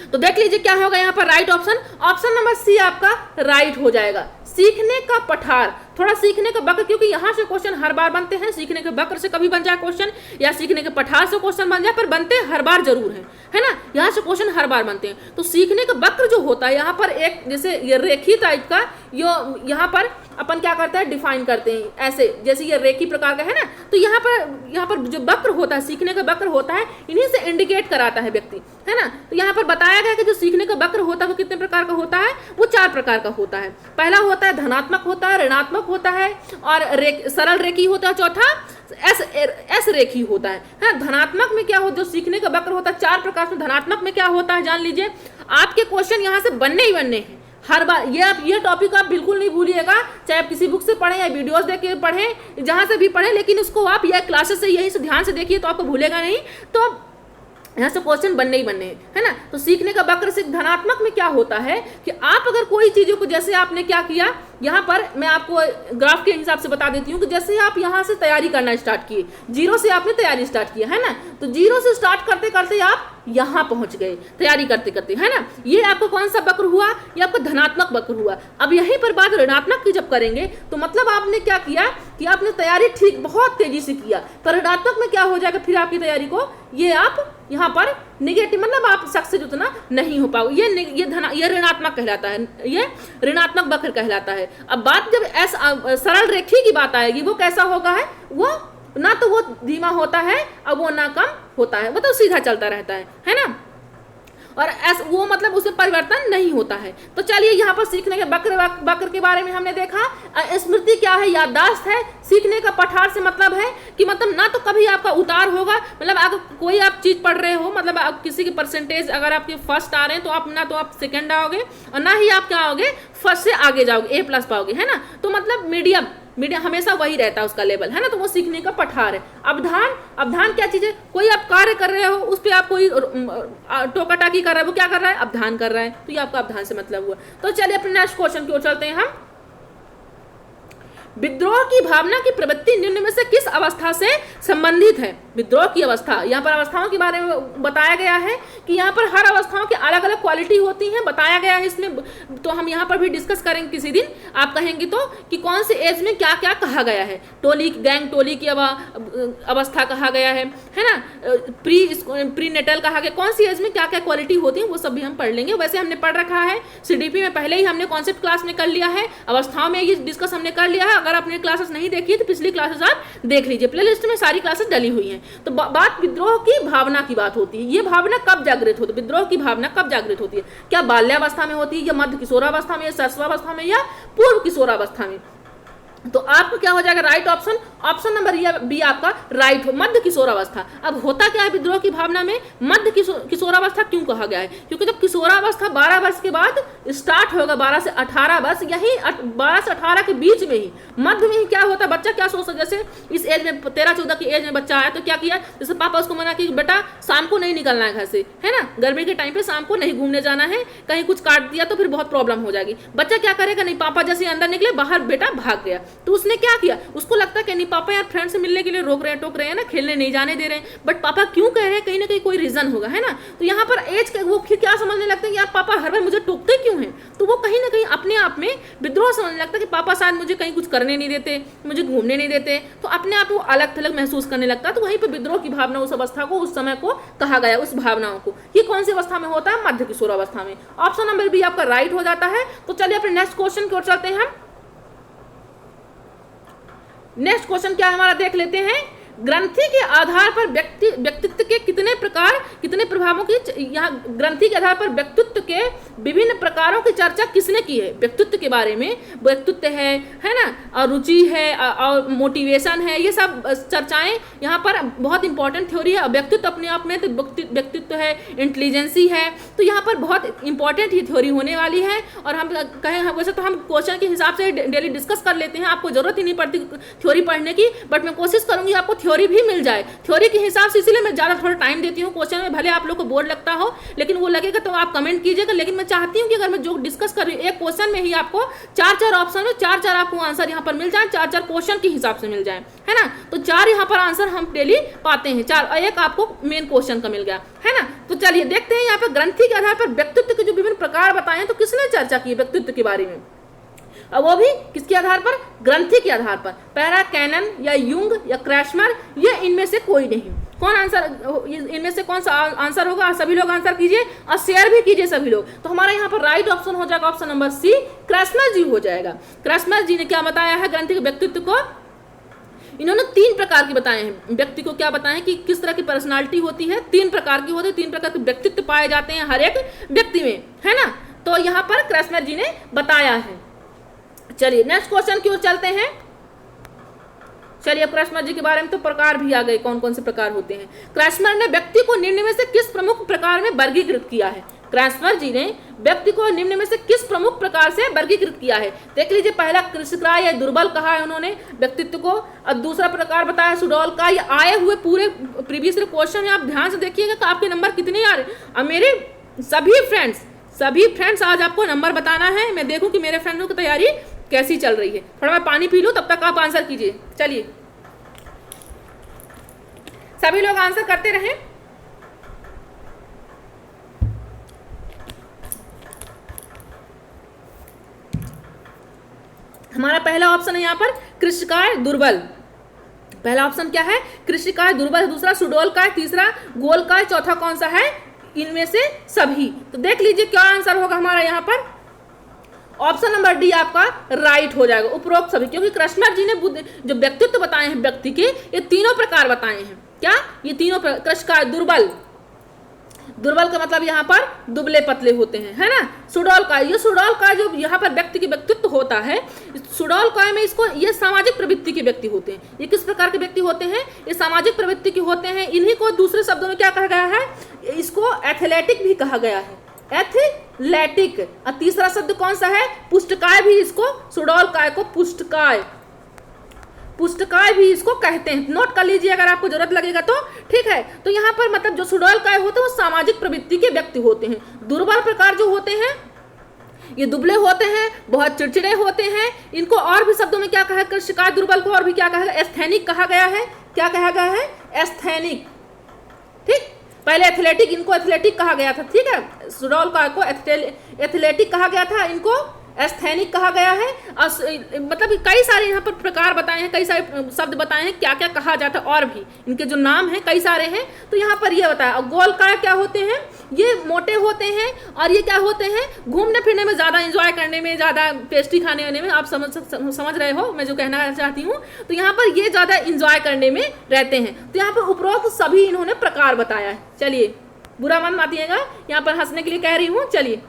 तो देख लीजिए क्या होगा यहाँ पर right option, option number C आपका राइट हो जाएगा। सीखने का पठार, थोड़ा सीखने का वक्र, क्योंकि यहाँ से क्वेश्चन हर बार बनते हैं। सीखने के वक्र से कभी बन जाए क्वेश्चन, या सीखने के पठार से क्वेश्चन बन जाए, पर बनते हर बार जरूर है ना। यहाँ से क्वेश्चन हर बार बनते हैं। तो सीखने का वक्र जो होता है यहाँ पर एक जैसे ये रेखी टाइप का, यो यहाँ पर अपन क्या करते हैं, डिफाइन करते हैं ऐसे, जैसे ये रेखी प्रकार का है ना। तो यहाँ पर जो वक्र होता है, सीखने का वक्र होता है, इन्हीं से इंडिकेट कराता है व्यक्ति, है ना। तो यहाँ पर बताया गया कि जो सीखने का वक्र होता है वो कितने प्रकार का होता है, वो 4 प्रकार का होता है। पहला होता है धनात्मक होता है, ऋणात्मक होता है, और सरल रेखी होता है। चौथा एस रेखी होता है। धनात्मक में क्या हो, जो सीखने का वक्र होता है 4 प्रकार से, धनात्मक में क्या होता है जान लीजिए। आपके क्वेश्चन यहाँ से बनने ही बनने हैं हर बार। ये टॉपिक आप बिल्कुल नहीं भूलिएगा, चाहे आप किसी बुक से पढ़ें या वीडियोस देख के पढ़ें, जहां से भी पढ़ें, लेकिन उसको आप यह क्लासेस से यहीं से ध्यान से देखिए तो आपको भूलेगा नहीं। तो यहाँ से क्वेश्चन बनने ही बनने हैं, है ना। तो सीखने का वक्र से धनात्मक में क्या होता है कि आप अगर कोई चीज़ों को, जैसे आपने क्या किया, यहाँ पर मैं आपको ग्राफ के हिसाब से बता देती हूँ कि जैसे आप यहाँ से तैयारी करना स्टार्ट किए, 0 से आपने तैयारी स्टार्ट किया, है ना। तो 0 से स्टार्ट करते करते आप यहाँ पहुँच गए तैयारी करते करते, है ना। ये आपको कौन सा वक्र हुआ, ये आपका धनात्मक वक्र हुआ। अब यहीं पर बात ऋणात्मक की जब करेंगे तो मतलब आपने क्या किया कि आपने तैयारी ठीक बहुत तेजी से किया, पर ऋणात्मक में क्या हो जाएगा फिर आपकी तैयारी को, ये आप यहाँ पर निगेटिव, मतलब आप सक्सेस उतना नहीं हो पाओगे। ये ऋणात्मक कहलाता है, ये ऋणात्मक वक्र कहलाता है। अब बात जब सरल रेखी की बात आएगी, वो कैसा होगा है, वो ना तो वो धीमा होता है और वो ना कम होता है, वो तो सीधा चलता रहता है ना। और वो मतलब उसमें परिवर्तन नहीं होता है। तो चलिए यहाँ पर सीखने के वक्र के बारे में हमने देखा। स्मृति क्या है, याददाश्त है। सीखने का पठार से मतलब है कि मतलब ना तो कभी आपका उतार होगा, मतलब अगर कोई आप चीज़ पढ़ रहे हो, मतलब आप किसी के परसेंटेज अगर आपके फर्स्ट आ रहे हैं तो आप ना तो आप सेकंड आओगे और ना ही आप क्या आओगे, फर्स्ट से आगे जाओगे, A+ पाओगे, है ना। तो मतलब मीडियम हमेशा वही रहता है उसका लेवल, है ना। तो वो सीखने का पठार है। अवधान क्या चीज़ है, कोई आप कार्य कर रहे हो, उस पर आप कोई टोका टाकी कर रहा है, वो क्या कर रहा है, अवधान कर रहा है। तो ये आपका अवधान से मतलब हुआ। तो चलिए अपने नेक्स्ट क्वेश्चन की ओर चलते हैं हम। विद्रोह की भावना की प्रवृत्ति निम्न में से किस अवस्था से संबंधित है। विद्रोह की अवस्था, यहाँ पर अवस्थाओं के बारे में बताया गया है कि यहाँ पर हर अवस्थाओं की अलग अलग क्वालिटी होती हैं, बताया गया है इसमें। तो हम यहाँ पर भी डिस्कस करेंगे किसी दिन, आप कहेंगे तो कि कौन से एज में क्या क्या कहा गया है। गैंग टोली की अवस्था कहा गया है ना। प्री नेटल कहा गया, कौन सी एज में क्या क्या क्वालिटी होती है वो सब भी हम पढ़ लेंगे। वैसे हमने पढ़ रखा है CDP में, पहले ही हमने कॉन्सेप्ट क्लास में कर लिया है, अवस्थाओं में ये डिस्कस हमने कर लिया है। अगर आपने क्लासेस नहीं देखी है तो पिछली क्लासेस आप देख लीजिए, प्लेलिस्ट में सारी क्लासेस डली हुई हैं। तो बात विद्रोह की भावना की बात होती है। ये भावना कब जागृत होती है, विद्रोह की भावना कब जागृत होती है, क्या बाल्यावस्था में होती है, या मध्य किशोरावस्था में, या सरस्वावस्था में, या पूर्व किशोरावस्था में। तो आपको क्या हो जाएगा right option, option number B आपका राइट हो, मध्य किशोरावस्था। अब होता क्या है विद्रोह की भावना में, मध्य किशोरावस्था क्यों कहा गया है, क्योंकि जब किशोरावस्था 12 वर्ष के बाद स्टार्ट होगा, 12 से 18 वर्ष, यही 12 से 18 के बीच में ही, मध्य में ही क्या होता है, बच्चा क्या सोचता है, जैसे इस एज में 13-14 की एज में बच्चा आया तो क्या किया, जैसे पापा उसको मना कि बेटा शाम को नहीं निकलना है घर से, है ना, गर्मी के टाइम पे शाम को नहीं घूमने जाना है, कहीं कुछ काट दिया तो फिर बहुत प्रॉब्लम हो जाएगी। बच्चा क्या करेगा, नहीं पापा जैसे अंदर निकले, बाहर बेटा भाग गया। तो उसने क्या किया, उसको लगता है कि नहीं पापा यार फ्रेंड से मिलने के लिए रोक रहे हैं, टोक रहे हैं ना, खेलने नहीं जाने दे रहे हैं, बट पापा क्यों कह रहे हैं, कहीं ना कहीं कोई रीजन होगा, है ना। तो यहाँ पर एज वो फिर क्या समझने लगता है कि यार पापा हर बार मुझे टोकते क्यों हैं, तो वो कहीं ना कहीं अपने आप में विद्रोह समझने लगता है कि पापा शायद मुझे कहीं कुछ करने नहीं देते, मुझे घूमने नहीं देते, तो अपने आप वो अलग थलग महसूस करने लगता है। तो वहीं पर विद्रोह की भावना उस अवस्था को, उस समय को कहा गया, उस भावनाओं को। ये कौन सी अवस्था में होता है, मध्य किशोरावस्था में। ऑप्शन नंबर बी आपका राइट हो जाता है। तो चलिए अपने नेक्स्ट क्वेश्चन की ओर चलते हैं हम। नेक्स्ट क्वेश्चन क्या है हमारा, देख लेते हैं। ग्रंथि के आधार पर व्यक्तित्व के कितने प्रकार, कितने प्रभावों की, यहाँ ग्रंथि के आधार पर व्यक्तित्व के विभिन्न प्रकारों की चर्चा किसने की है। व्यक्तित्व के बारे में, व्यक्तित्व है ना, और रुचि है और मोटिवेशन है, ये सब चर्चाएं यहाँ पर बहुत इंपॉर्टेंट थ्योरी है। व्यक्तित्व अपने आप में तो व्यक्तित्व है, इंटेलिजेंसी है, तो यहाँ पर बहुत इंपॉर्टेंट ये थ्योरी होने वाली है। और हम कहें वैसे तो हम क्वेश्चन के हिसाब से डेली डिस्कस कर लेते हैं, आपको जरूरत ही नहीं पड़ती थ्योरी पढ़ने की, बट मैं कोशिश करूंगी आपको थ्योरी भी मिल जाए थ्योरी के हिसाब से, इसलिए मैं ज़्यादा थोड़ा टाइम देती हूँ क्वेश्चन में। भले आप लोग को बोर लगता हो, लेकिन वो लगेगा तो आप कमेंट कीजिएगा। लेकिन मैं चाहती हूँ कि अगर मैं जो डिस्कस कर रही हूँ एक क्वेश्चन में ही आपको चार ऑप्शन में चार आपको आंसर यहाँ पर मिल जाए, चार क्वेश्चन के हिसाब से मिल जाए, है ना। तो चार यहाँ पर आंसर हम डेली पाते हैं, चार, और एक आपको मेन क्वेश्चन का मिल गया, है ना। तो चलिए देखते हैं यहाँ पर ग्रंथि के आधार पर व्यक्तित्व के जो विभिन्न प्रकार बताए हैं, तो किसने चर्चा की है व्यक्तित्व के बारे में, और वो भी किसके आधार पर, ग्रंथि के आधार पर। पहला कैनन या युंग या क्रैशमर, ये इनमें से कोई नहीं। कौन आंसर, इनमें से कौन सा आंसर होगा, सभी लोग आंसर कीजिए और शेयर भी कीजिए सभी लोग। तो हमारा यहाँ पर राइट ऑप्शन हो जाएगा ऑप्शन नंबर सी, क्रैशमर जी हो जाएगा। क्रैशमर जी ने क्या बताया है ग्रंथि के व्यक्तित्व को, इन्होंने 3 प्रकार के बताए हैं। व्यक्ति को क्या बताएं कि किस तरह की पर्सनालिटी होती है, 3 प्रकार की होती है, 3 प्रकार के व्यक्तित्व पाए जाते हैं हर एक व्यक्ति में, है ना। तो यहाँ पर क्रैशमर जी ने बताया है। चलिए नेक्स्ट क्वेश्चन की ओर चलते हैं। चलिए अब क्रैशमर जी के बारे में तो प्रकार भी आ गए, कौन कौन से प्रकार होते हैं। क्रैशमर ने व्यक्ति को निम्न में से किस प्रमुख प्रकार में वर्गीकृत किया है। क्रैशमर जी ने व्यक्ति को निम्न में से किस प्रमुख प्रकार से वर्गीकृत किया है। देख लीजिए, पहला कृषिकाय या दुर्बल कहा है उन्होंने व्यक्तित्व को, और दूसरा प्रकार बताया सुडौल का। ये आए हुए पूरे प्रीवियस क्वेश्चन में आप ध्यान से देखिएगा कि आपके नंबर कितने आ रहे। और मेरे सभी फ्रेंड्स आज आपको नंबर बताना है। मैं देखूं कि मेरे फ्रेंड्सों की तैयारी कैसी चल रही है। थोड़ा मैं पानी पी लूं, तब तक आप आंसर कीजिए। चलिए सभी लोग आंसर करते रहें। हमारा पहला ऑप्शन है यहाँ पर कृषिकाय दुर्बल। पहला ऑप्शन क्या है, कृषिकाय दुर्बल, दूसरा सुडौलकाय, तीसरा गोलकाय, चौथा कौन सा है, इनमें से सभी। तो देख लीजिए क्या आंसर होगा हमारा यहाँ पर। ऑप्शन नंबर डी आपका राइट हो जाएगा, उपरोक्त सभी। क्योंकि क्रैशमर जी ने जो व्यक्तित्व बताए हैं व्यक्ति के, ये 3 प्रकार बताए हैं। क्या, ये 3 कृषिकाय दुर्बल का मतलब यहाँ पर दुबले पतले होते हैं, है ना। सुडौलकाय, ये सुडौलकाय जो यहाँ पर व्यक्ति की व्यक्तित्व होता है, सुडौलकाय में इसको, ये सामाजिक प्रवृत्ति के व्यक्ति होते हैं। ये किस प्रकार के व्यक्ति होते हैं, ये सामाजिक प्रवृत्ति के होते हैं। इन्हीं को दूसरे शब्दों में क्या कहा गया है, इसको एथलेटिक भी कहा गया है, एथलेटिक। और तीसरा शब्द कौन सा है, पुष्टकाय भी, इसको सुडौलकाय को पुष्टकाय भी इसको कहते हैं। नोट कर लीजिए अगर आपको जरूरत लगेगा तो, ठीक है। तो यहाँ पर मतलब जो सुडौलकाय होते हैं वो सामाजिक प्रवृत्ति के व्यक्ति होते हैं। दुर्बल प्रकार जो होते हैं, ये दुबले होते हैं, बहुत चिड़चिड़े होते हैं। इनको और भी शब्दों में क्या कहा है, कृषिकाय दुर्बल को और भी क्या कहा है, एस्थेनिक कहा गया है। क्या कहा गया है, एस्थेनिक, ठीक। पहले एथलेटिक, इनको एथलेटिक कहा गया था, ठीक है। सुडौलकाय को एथलेटिक कहा गया था, इनको एस्थेनिक कहा गया है। मतलब कई सारे यहाँ पर प्रकार बताए हैं, कई सारे शब्द बताए हैं, क्या क्या कहा जाता है, और भी इनके जो नाम हैं कई सारे हैं। तो यहाँ पर ये बताया। और गोलकाय क्या होते हैं, ये मोटे होते हैं, और ये क्या होते हैं, घूमने फिरने में ज़्यादा, इंजॉय करने में ज़्यादा, पेस्ट्री खाने वाने में, आप समझ रहे हो मैं जो कहना चाहती हूँ। तो यहाँ पर ये ज़्यादा इंजॉय करने में रहते हैं। तो यहाँ पर उपरोक्त सभी इन्होंने प्रकार बताया है। चलिए बुरा मन मानिएगा, यहाँ पर हंसने के लिए कह रही हूँ। चलिए,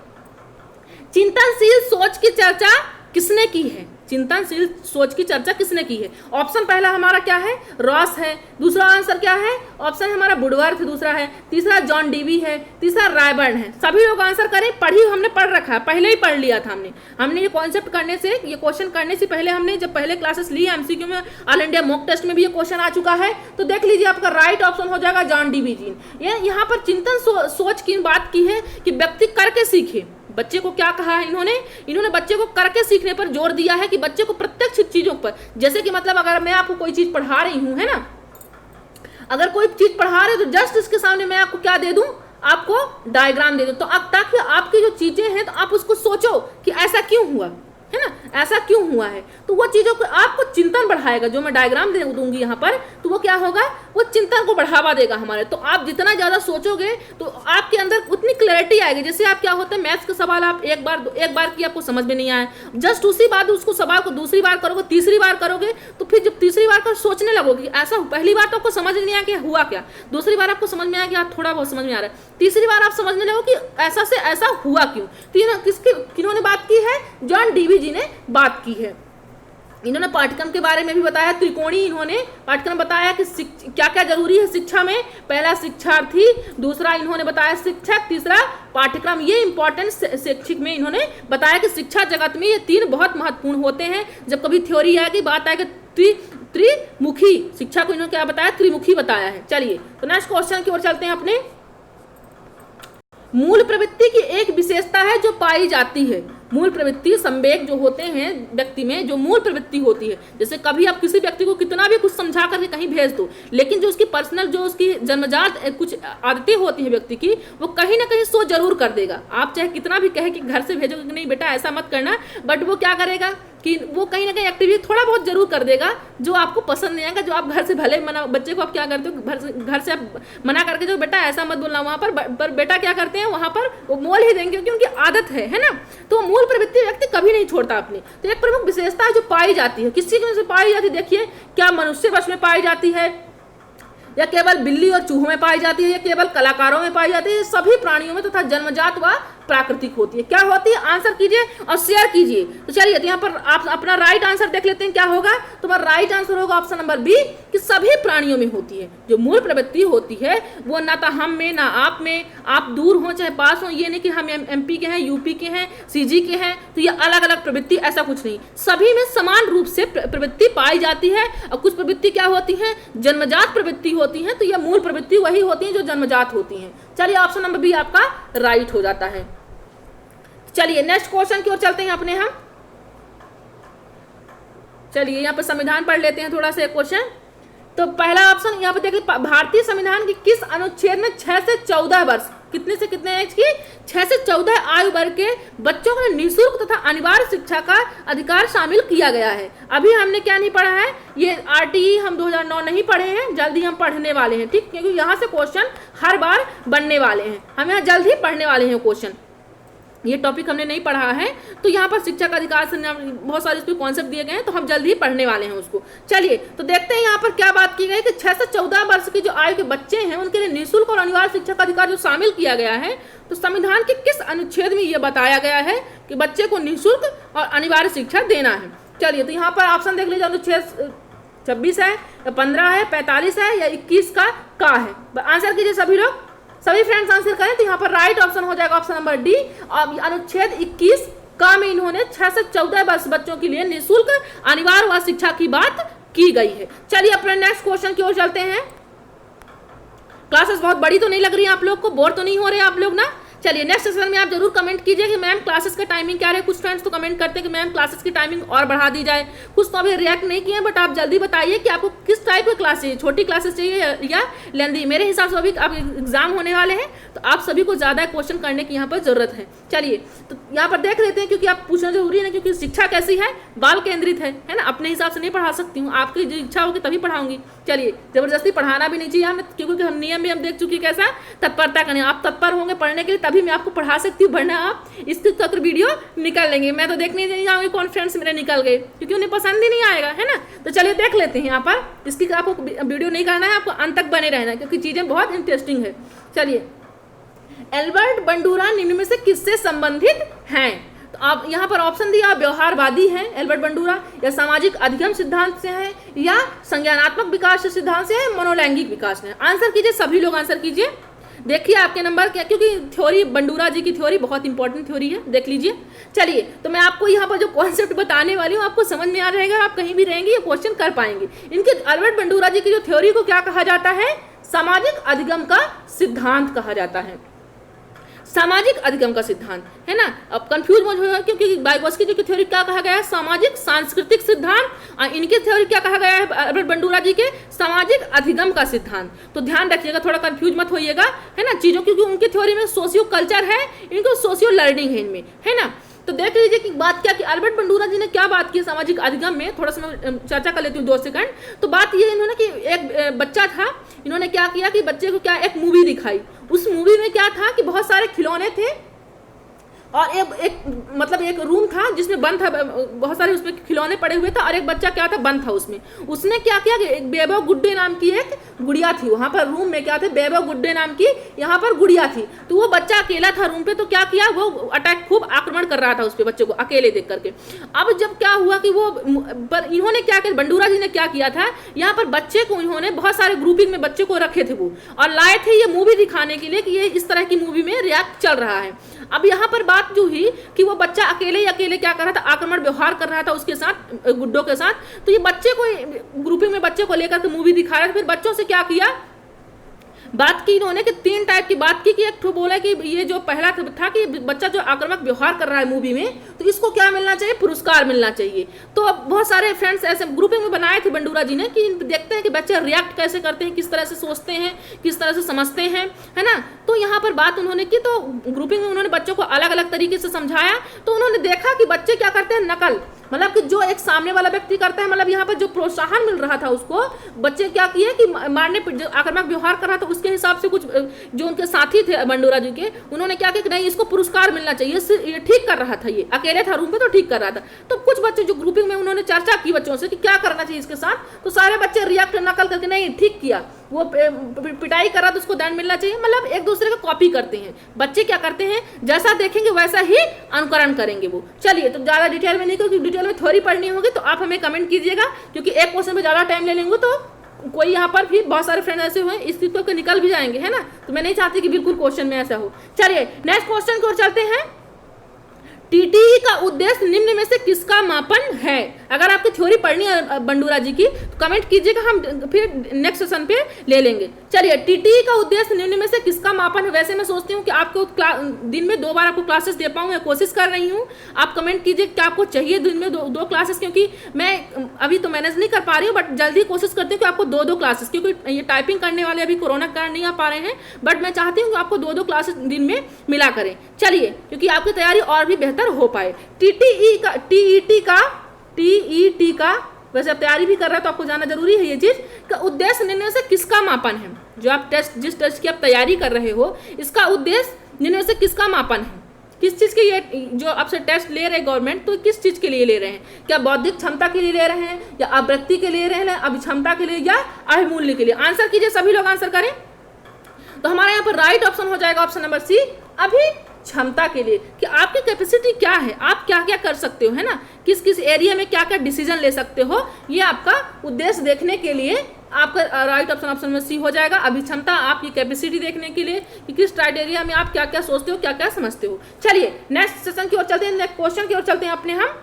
चिंतनशील सोच की चर्चा किसने की है, चिंतनशील सोच की चर्चा किसने की है। ऑप्शन पहला हमारा क्या है, रॉस है। दूसरा आंसर क्या है, ऑप्शन हमारा वुडवर्थ दूसरा है। तीसरा जॉन डीवी है। तीसरा रायबर्न है। सभी लोग आंसर करें। हमने पढ़ रखा है, पहले ही पढ़ लिया था हमने ये कॉन्सेप्ट करने से, ये क्वेश्चन करने से पहले हमने जब पहले क्लासेस ली एमसीक्यू में, ऑल इंडिया मॉक टेस्ट में भी ये क्वेश्चन आ चुका है। तो देख लीजिए आपका राइट ऑप्शन हो जाएगा जॉन डीवी जी। ये यहाँ पर चिंतन सोच की बात की है कि व्यक्ति करके सीखे, बच्चे को क्या कहा है इन्होंने बच्चे को करके सीखने पर जोर दिया है कि बच्चे को प्रत्यक्ष चीजों पर, जैसे कि मतलब अगर मैं आपको कोई चीज पढ़ा रही हूं, है ना, अगर कोई चीज पढ़ा रहे तो जस्ट इसके सामने मैं आपको क्या दे दूं, आपको डायग्राम दे दूं, तो अब ताकि आपकी जो चीजें हैं तो आप उसको सोचो कि ऐसा क्यों हुआ, है ना, ऐसा क्यों हुआ है, तो वो चीजों को आपको चिंतन बढ़ाएगा। जो मैं डायग्राम दे दूंगी यहाँ पर, तो वो क्या होगा, वो चिंतन को बढ़ावा देगा हमारे। तो आप जितना ज्यादा सोचोगे तो आपके अंदर उतनी क्लैरिटी आएगी। जैसे आप क्या होता है, मैथ्स का सवाल आप एक बार की आपको समझ में नहीं आया, जस्ट उसी बात उसको सवाल को दूसरी बार करोगे, तीसरी बार करोगे, तो फिर जब तीसरी बार कर सोचने लगोगे, ऐसा पहली बार तो आपको समझ नहीं आया कि हुआ क्या, दूसरी बार आपको समझ में आया कि आप थोड़ा बहुत समझ में आ रहा है, तीसरी बार आप समझने लगो कि ऐसा से ऐसा हुआ क्यों। तो किन्होंने बात की है, जॉन डीवी जी ने बात की है। इन्होंने पाठ्यक्रम के बारे में भी बताया, त्रिकोणीय इन्होंने पाठ्यक्रम बताया कि क्या क्या जरूरी है शिक्षा में। पहला शिक्षार्थी, दूसरा इन्होंने बताया शिक्षक, तीसरा पाठ्यक्रम। ये इंपॉर्टेंट शैक्षिक में इन्होंने बताया कि शिक्षा जगत में ये 3 बहुत महत्वपूर्ण होते हैं। जब कभी थ्योरी आएगी, बात आएगी त्रिमुखी शिक्षा को, इन्होंने क्या बताया, त्रिमुखी बताया है। चलिए तो नेक्स्ट क्वेश्चन की ओर चलते हैं अपने। मूल प्रवृत्ति की एक विशेषता है जो पाई जाती है। मूल प्रवृत्ति, संवेग जो होते हैं व्यक्ति में, जो मूल प्रवृत्ति होती है, जैसे कभी आप किसी व्यक्ति को कितना भी कुछ समझा करके कहीं भेज दो, लेकिन जो उसकी पर्सनल, जो उसकी जन्मजात कुछ आदतें होती हैं व्यक्ति की, वो कहीं ना कहीं सो जरूर कर देगा। आप चाहे कितना भी कहे कि घर से भेजोगे कि नहीं बेटा ऐसा मत करना, बट वो क्या करेगा कि वो कहीं ना कहीं एक्टिविटी थोड़ा बहुत जरूर कर देगा जो आपको पसंद नहीं आएगा। जो आप घर से भले मना, बच्चे को आप क्या करते हो, घर से आप मना करके जो बेटा ऐसा मत बोलना, वहाँ पर बेटा क्या करते हैं, वहाँ पर वो मोल ही देंगे क्योंकि उनकी आदत है ना। तो मूल प्रवृत्ति व्यक्ति कभी नहीं छोड़ता अपनी। तो एक प्रमुख विशेषता है जो पाई जाती है, किसी में से पाई जाती है, देखिए क्या मनुष्य वश में पाई जाती है, या केवल बिल्ली और चूहों में पाई जाती है, या केवल कलाकारों में पाई जाती है, सभी प्राणियों में तथा जन्मजात व प्राकृतिक होती है। क्या होती है, आंसर कीजिए और शेयर कीजिए। तो चलिए तो यहाँ पर आप अपना राइट आंसर देख लेते हैं, क्या होगा। तो राइट आंसर होगा ऑप्शन नंबर बी, कि सभी प्राणियों में होती है। जो मूल प्रवृत्ति होती है वो ना तो हम में, ना आप में, आप दूर हो चाहे पास हो, ये नहीं कि हम MP के हैं, यूपी के हैं, CG के हैं, तो ये अलग अलग प्रवृत्ति, ऐसा कुछ नहीं। सभी में समान रूप से प्रवृत्ति पाई जाती है। और कुछ प्रवृत्ति क्या होती है, जन्मजात प्रवृत्ति होती है, तो ये मूल प्रवृत्ति वही होती है जो जन्मजात होती है। चलिए ऑप्शन नंबर बी आपका राइट हो जाता है। चलिए नेक्स्ट क्वेश्चन की ओर चलते हैं अपने हम। चलिए यहाँ पर संविधान पढ़ लेते हैं थोड़ा सा क्वेश्चन। तो पहला ऑप्शन यहाँ पे देखिए, भारतीय संविधान की किस अनुच्छेद में 6 से 14 वर्ष, कितने से कितने एज की, 6 से 14 आयु वर्ग के बच्चों को निःशुल्क तथा अनिवार्य शिक्षा का अधिकार शामिल किया गया है। अभी हमने क्या नहीं पढ़ा है, ये RTE हम 2009 नहीं पढ़े हैं, जल्दी हम पढ़ने वाले हैं, ठीक, क्योंकि यहाँ से क्वेश्चन हर बार बनने वाले हैं, हम यहाँ जल्द ही पढ़ने वाले हैं क्वेश्चन। ये टॉपिक हमने नहीं पढ़ा है, तो यहाँ पर शिक्षा का अधिकार से बहुत सारे इसमें कॉन्सेप्ट दिए गए हैं, तो हम जल्दी ही पढ़ने वाले हैं उसको। चलिए तो देखते हैं यहाँ पर क्या बात की गई कि 6 से 14 वर्ष की जो आयु के बच्चे हैं उनके लिए निःशुल्क और अनिवार्य शिक्षा का अधिकार जो शामिल किया गया है, तो संविधान के किस अनुच्छेद में ये बताया गया है कि बच्चे को निःशुल्क और अनिवार्य शिक्षा देना है। चलिए तो यहाँ पर ऑप्शन देख लीजिए, अनुच्छेद 26 है, या 15 है, 45 है, या 21 का है। आंसर कीजिए सभी लोग, सभी फ्रेंड्स आंसर करें। तो यहाँ पर राइट ऑप्शन हो जाएगा ऑप्शन नंबर डी। और अनुच्छेद 21 का में इन्होंने 6 से 14 वर्ष बच्चों के लिए निःशुल्क अनिवार्य व शिक्षा की बात की गई है। चलिए अपने नेक्स्ट क्वेश्चन की ओर चलते हैं। क्लासेस बहुत बड़ी तो नहीं लग रही है आप लोग को, बोर तो नहीं हो रहे आप लोग ना। चलिए नेक्स्ट सेशन में आप जरूर कमेंट कीजिए कि मैम क्लासेस का टाइमिंग क्या है। कुछ फ्रेंड्स तो कमेंट करते हैं कि मैम क्लासेस की टाइमिंग और बढ़ा दी जाए, कुछ तो अभी रिएक्ट नहीं किए, बट आप जल्दी बताइए कि आपको किस टाइप की क्लास चाहिए, छोटी क्लासेस चाहिए या लेंदी। मेरे हिसाब से अभी आप एग्जाम होने वाले हैं, तो आप सभी को ज़्यादा क्वेश्चन करने की यहाँ पर जरूरत है। चलिए तो यहाँ पर देख लेते हैं, क्योंकि आप पूछना जरूरी है, क्योंकि शिक्षा कैसी है, बाल केंद्रित है ना, अपने हिसाब से नहीं पढ़ा सकती हूँ, आपकी जो इच्छा होगी तभी पढ़ाऊंगी। चलिए जबरदस्ती पढ़ाना भी नहीं चाहिए हमें, क्योंकि हम नियम भी हम देख चुकी कैसा तत्परता करनी, आप तत्पर होंगे पढ़ने के लिए तभी मैं आपको पढ़ा सकती हूँ, वरना आप इसके तक वीडियो निकल लेंगे। मैं तो देखने नहीं जाऊँगी कौन फ्रेंड्स मेरे निकल गए, क्योंकि उन्हें पसंद ही नहीं आएगा, है ना। तो चलिए देख लेते हैं यहाँ पर, इसकी आपको वीडियो नहीं करना है, आपको अंत तक बने रहना है, क्योंकि चीज़ें बहुत इंटरेस्टिंग है। चलिए, एल्बर्ट बंडूरा निम्न में से किससे संबंधित हैं? तो आप यहाँ पर ऑप्शन दिया, व्यवहारवादी है एल्बर्ट बंडूरा, या सामाजिक अधिगम सिद्धांत से है, या संज्ञानात्मक विकास सिद्धांत से है, मनोलैंगिक विकास से है। आंसर कीजिए सभी लोग, आंसर कीजिए। देखिए आपके नंबर क्या, क्योंकि थ्योरी बंडूरा जी की थ्योरी बहुत इंपॉर्टेंट थ्योरी है, देख लीजिए। चलिए तो मैं आपको यहाँ पर जो कॉन्सेप्ट बताने वाली हूँ आपको समझ में आ जाएगा, आप कहीं भी रहेंगे ये क्वेश्चन कर पाएंगे। इनके एल्बर्ट बंडूरा जी की जो थ्योरी को क्या कहा जाता है, सामाजिक अधिगम का सिद्धांत कहा जाता है। सामाजिक अधिगम का सिद्धांत, है ना। अब कंफ्यूज मत होगा क्योंकि वाइगोत्स्की जी की थ्योरी क्या कहा गया है, सामाजिक सांस्कृतिक सिद्धांत, और इनकी थ्योरी क्या कहा गया है अल्बर्ट बंडूरा जी के, सामाजिक अधिगम का सिद्धांत। तो ध्यान रखिएगा, थोड़ा कंफ्यूज मत होइएगा, है ना चीज़ों, क्योंकि उनकी थ्योरी में सोशियो कल्चर है, इनको सोशियो लर्निंग है इनमें, है ना। तो देख लीजिए कि बात क्या कि अल्बर्ट बंडूरा जी ने क्या बात की सामाजिक अधिगम में, थोड़ा सा मैं चर्चा कर लेती हूँ 2 सेकंड। तो बात ये इन्होंने कि एक बच्चा था, इन्होंने क्या किया कि बच्चे को क्या एक मूवी दिखाई। उस मूवी में क्या था कि बहुत सारे खिलौने थे और एक रूम था जिसमें बंद था, बहुत सारे उसमें खिलौने पड़े हुए थे और एक बच्चा क्या था बंद था उसमें। उसने क्या किया कि एक बेबो गुड्डे नाम की एक गुड़िया थी वहाँ पर रूम में, क्या थे बेबो गुड्डे नाम की यहाँ पर गुड़िया थी। तो वो बच्चा अकेला था रूम पे, तो क्या किया वो अटैक खूब आक्रमण कर रहा था उस पर, बच्चे को अकेले देख करके। अब जब क्या हुआ कि वो पर इन्होंने क्या किया, बंडूरा जी ने क्या किया था, यहाँ पर बच्चे को इन्होंने बहुत सारे ग्रुपिंग में बच्चे को रखे थे वो, और लाए थे ये मूवी दिखाने के लिए कि ये इस तरह की मूवी में रिएक्ट चल रहा है। अब यहाँ पर बात जो हुई कि वो बच्चा अकेले ही अकेले क्या कर रहा था, आक्रमण व्यवहार कर रहा था उसके साथ, गुड्डों के साथ। तो ये बच्चे को ग्रुपिंग में बच्चे को लेकर के मूवी दिखा रहा था। फिर बच्चों से क्या किया, बात की इन्होंने कि 3 टाइप की बात की कि एक तो बोला कि ये जो पहला था कि बच्चा जो आक्रामक व्यवहार कर रहा है मूवी में, तो इसको क्या मिलना चाहिए, पुरस्कार मिलना चाहिए। तो अब बहुत सारे फ्रेंड्स ऐसे ग्रुपिंग में बनाए थे बंडूरा जी ने कि देखते हैं कि बच्चे रिएक्ट कैसे करते हैं, किस तरह से सोचते हैं, किस तरह से समझते हैं, है ना। तो यहाँ पर बात उन्होंने की, तो ग्रुपिंग में उन्होंने बच्चों को अलग अलग तरीके से समझाया। तो उन्होंने देखा कि बच्चे क्या करते हैं, नकल, मतलब कि जो एक सामने वाला व्यक्ति करता है, मतलब यहाँ पर जो प्रोत्साहन मिल रहा था उसको, बच्चे क्या किए कि मारने पर जो आक्रामक व्यवहार कर रहा था उसके हिसाब से कुछ जो उनके साथी थे बंडूरा जी के, उन्होंने क्या किया कि नहीं इसको पुरस्कार मिलना चाहिए, ये ठीक कर रहा था, ये अकेले था रूम पे तो ठीक कर रहा था। तो कुछ बच्चे जो ग्रुपिंग में उन्होंने चर्चा की बच्चों से कि क्या करना चाहिए इसके साथ, तो सारे बच्चे रिएक्ट नकल करके नहीं ठीक किया, वो पिटाई कर रहा तो उसको दंड मिलना चाहिए, मतलब एक दूसरे का कॉपी करते हैं बच्चे। क्या करते हैं, जैसा देखेंगे वैसा ही अनुकरण करेंगे वो। चलिए, तो ज़्यादा डिटेल में नहीं, क्योंकि डिटेल में थ्योरी पढ़नी होगी तो आप हमें कमेंट कीजिएगा, क्योंकि एक क्वेश्चन में ज़्यादा टाइम ले लेंगे तो कोई यहाँ पर भी बहुत सारे फ्रेंड ऐसे हुए इस चीज को निकल भी जाएंगे, है ना। तो मैं नहीं चाहती कि बिल्कुल क्वेश्चन में ऐसा हो। चलिए नेक्स्ट क्वेश्चन की ओर चलते हैं। टीटीई का उद्देश्य निम्न में से किसका मापन है। अगर आपकी थ्योरी पढ़नी है बंडूरा जी की तो कमेंट कीजिएगा, हम फिर नेक्स्ट सेशन पे ले लेंगे। चलिए, टीटीई का उद्देश्य निम्न में से किसका मापन है। वैसे मैं सोचती हूँ कि आपको दिन में 2 बार आपको क्लासेस दे पाऊँ, मैं कोशिश कर रही हूँ। आप कमेंट कीजिए कि आपको चाहिए दिन में दो क्लासेस, क्योंकि मैं अभी तो मैनेज नहीं कर पा रही हूँ, बट जल्दी कोशिश करती हूँ कि आपको 2 क्लासेस, क्योंकि ये टाइपिंग करने वाले अभी कोरोना के कारण नहीं आ पा रहे हैं, बट मैं चाहती हूँ कि आपको 2 क्लासेस दिन में मिला करें। चलिए, क्योंकि आपकी तैयारी और भी बेहतर हो पाए। टीईटी का वैसे आप तैयारी भी कर रहे हो तो आपको जानना जरूरी है ये चीज का उद्देश्य निम्न से किसका मापन है। जो आप जिस टेस्ट की आप तैयारी कर रहे हो, इसका उद्देश्य निम्न से किसका मापन है। किस चीज के ये जो आपसे टेस्ट ले रहे हैं गवर्नमेंट, तो किस चीज के लिए ले रहे हैं। क्या बौद्धिक क्षमता के लिए ले रहे हैं, या अवृत्ति के लिए ले रहे हैं, अभिक्षमता के लिए, या अभिमूल्य के लिए। आंसर कीजिए, सभी लोग आंसर करें। तो हमारे यहाँ पर राइट ऑप्शन हो जाएगा ऑप्शन नंबर सी, अभी क्षमता के लिए, कि आपकी कैपेसिटी क्या है, आप क्या क्या कर सकते हो, है ना, किस किस एरिया में क्या क्या डिसीजन ले सकते हो। ये आपका उद्देश्य देखने के लिए आपका राइट ऑप्शन में सी हो जाएगा। अभिक्षमता आपकी कैपेसिटी देखने के लिए कि किस क्राइटेरिया में आप क्या क्या सोचते हो, क्या क्या समझते हो। चलिए नेक्स्ट सेशन की ओर चलते हैं, नेक्स्ट क्वेश्चन की ओर चलते हैं अपने हम।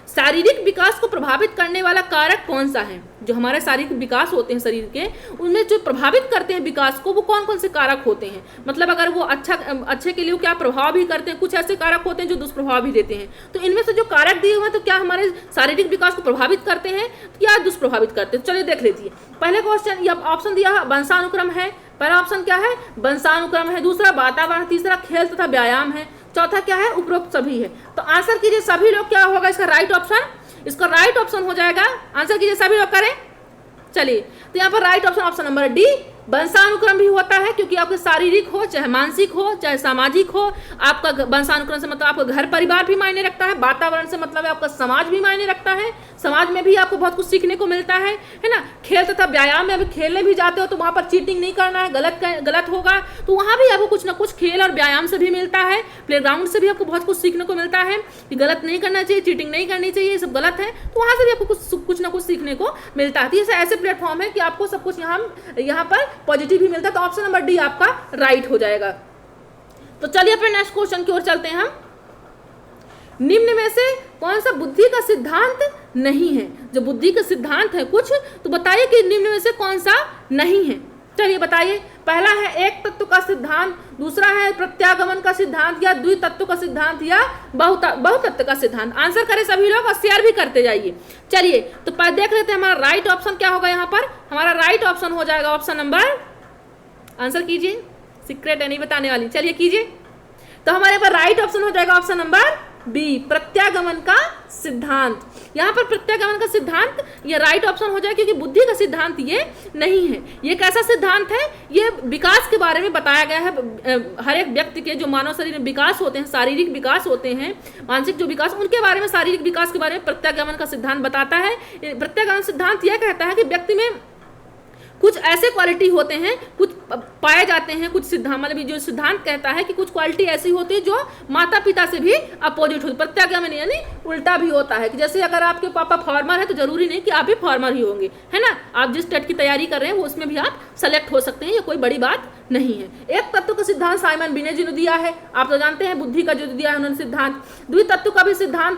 शारीरिक विकास को प्रभावित करने वाला कारक कौन सा है। जो हमारे शारीरिक विकास होते हैं शरीर के, उनमें जो प्रभावित करते हैं विकास को, वो कौन कौन से कारक होते हैं। मतलब अगर वो अच्छे के लिए क्या प्रभाव भी करते हैं, कुछ ऐसे कारक होते हैं जो दुष्प्रभाव भी देते हैं। तो इनमें से जो कारक दिए हुए हैं, तो क्या हमारे शारीरिक विकास को प्रभावित करते हैं या दुष्प्रभावित करते हैं। चलिए देख लीजिए। पहले क्वेश्चन ये ऑप्शन दिया है वंशानुक्रम है, पहला ऑप्शन क्या है, वंशानुक्रम है। दूसरा वातावरण, तीसरा खेल तथा व्यायाम है, चौथा क्या है, उपरोक्त सभी है। तो आंसर कीजिए सभी लोग, क्या होगा इसका राइट ऑप्शन। इसका राइट ऑप्शन हो जाएगा, आंसर कीजिए सभी लोग करें। चलिए, तो यहाँ पर राइट ऑप्शन नंबर डी, वंशानुक्रम भी होता है, क्योंकि आपके शारीरिक हो चाहे मानसिक हो चाहे सामाजिक हो, आपका वंशानुक्रम से मतलब आपका घर परिवार भी मायने रखता है, वातावरण से मतलब आपका समाज भी मायने रखता है, समाज में भी आपको बहुत कुछ सीखने को मिलता है ना। खेल तथा व्यायाम में अभी खेलने भी जाते हो तो वहाँ पर चीटिंग नहीं करना है, गलत होगा, तो वहाँ भी आपको कुछ ना कुछ खेल और व्यायाम से भी मिलता है, प्लेग्राउंड से भी आपको बहुत कुछ सीखने को मिलता है कि गलत नहीं करना चाहिए, चीटिंग नहीं करनी चाहिए, ये सब गलत है, तो वहाँ से भी आपको कुछ ना कुछ सीखने को मिलता है। तो ऐसे प्लेटफॉर्म है कि आपको सब कुछ यहाँ पर पॉजिटिव भी मिलता है। तो ऑप्शन नंबर डी आपका राइट हो जाएगा। तो चलिए अपने नेक्स्ट क्वेश्चन की ओर चलते हैं हम। निम्न में से कौन सा बुद्धि का सिद्धांत नहीं है। जो बुद्धि का सिद्धांत है कुछ, तो बताइए कि निम्न में से कौन सा नहीं है। चलिए बताइए, पहला है एक तत्व का सिद्धांत, दूसरा है प्रत्यागमन का सिद्धांत, या द्वितत्व का सिद्धांत, या बहुतत्व का सिद्धांत। आंसर करें सभी लोग और शेयर भी करते जाइए। चलिए तो देख लेते हैं हमारा राइट ऑप्शन क्या होगा। यहाँ पर हमारा राइट ऑप्शन हो जाएगा ऑप्शन नंबर, आंसर कीजिए, सीक्रेट है नहीं बताने वाली, चलिए कीजिए। तो हमारे पास राइट ऑप्शन हो जाएगा ऑप्शन नंबर बी, प्रत्यागमन का सिद्धांत। यहाँ पर प्रत्यागमन का सिद्धांत ये राइट ऑप्शन हो जाए, क्योंकि बुद्धि का सिद्धांत ये नहीं है। ये कैसा सिद्धांत है, ये विकास के बारे में बताया गया है। हर एक व्यक्ति के जो मानव शरीर में विकास होते हैं, शारीरिक विकास होते हैं, मानसिक जो विकास, उनके बारे में, शारीरिक विकास के बारे में प्रत्यागमन का सिद्धांत बताता है। प्रत्यागमन सिद्धांत यह कहता है कि व्यक्ति में कुछ ऐसे क्वालिटी होते हैं, कुछ पाए जाते हैं, कुछ सिद्धांत, मतलब जो सिद्धांत कहता है कि कुछ क्वालिटी ऐसी होती है जो माता पिता से भी अपोजिट होती है। प्रत्यागमन यानी उल्टा भी होता है, कि जैसे अगर आपके पापा फार्मर है तो जरूरी नहीं कि आप भी फार्मर ही होंगे, है ना। आप जिस टेट की तैयारी कर रहे हैं वो उसमें भी आप सेलेक्ट हो सकते हैं, ये कोई बड़ी बात नहीं है। एक तत्व का सिद्धांत साइमन बिनेट जी ने दिया है, आप तो जानते हैं बुद्धि का जो दिया है उन्होंने सिद्धांत। द्वितत्व का भी सिद्धांत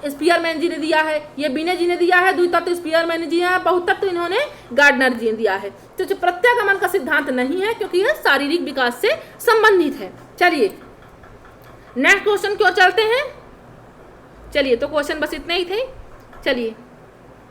स्पीयरमैन जी ने दिया है, ये बिनेट जी ने दिया है, द्वितत्व स्पीयरमैन जी है, बहुतत्व इन्होंने गार्डनर जी ने दिया है। तो जो प्रत्यागमन का सिद्धांत नहीं है, क्योंकि यह शारीरिक विकास से संबंधित है। चलिए नेक्स्ट क्वेश्चन की ओर चलते हैं। चलिए तो क्वेश्चन बस इतने ही थे। चलिए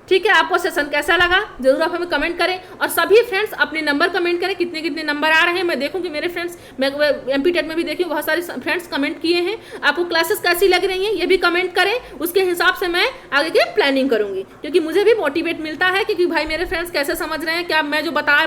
ठीक है, आपको सेशन कैसा लगा जरूर आप हमें कमेंट करें, और सभी फ्रेंड्स अपने नंबर कमेंट करें, कितने कितने नंबर आ रहे हैं। मैं देखूं कि मेरे फ्रेंड्स, मैं एमपी टेट में भी देखी बहुत सारे फ्रेंड्स कमेंट किए हैं। आपको क्लासेस कैसी लग रही हैं ये भी कमेंट करें, उसके हिसाब से मैं आगे की प्लानिंग करूंगी, क्योंकि मुझे भी मोटिवेट मिलता है कि भाई मेरे फ्रेंड्स कैसे समझ रहे हैं, क्या मैं जो बता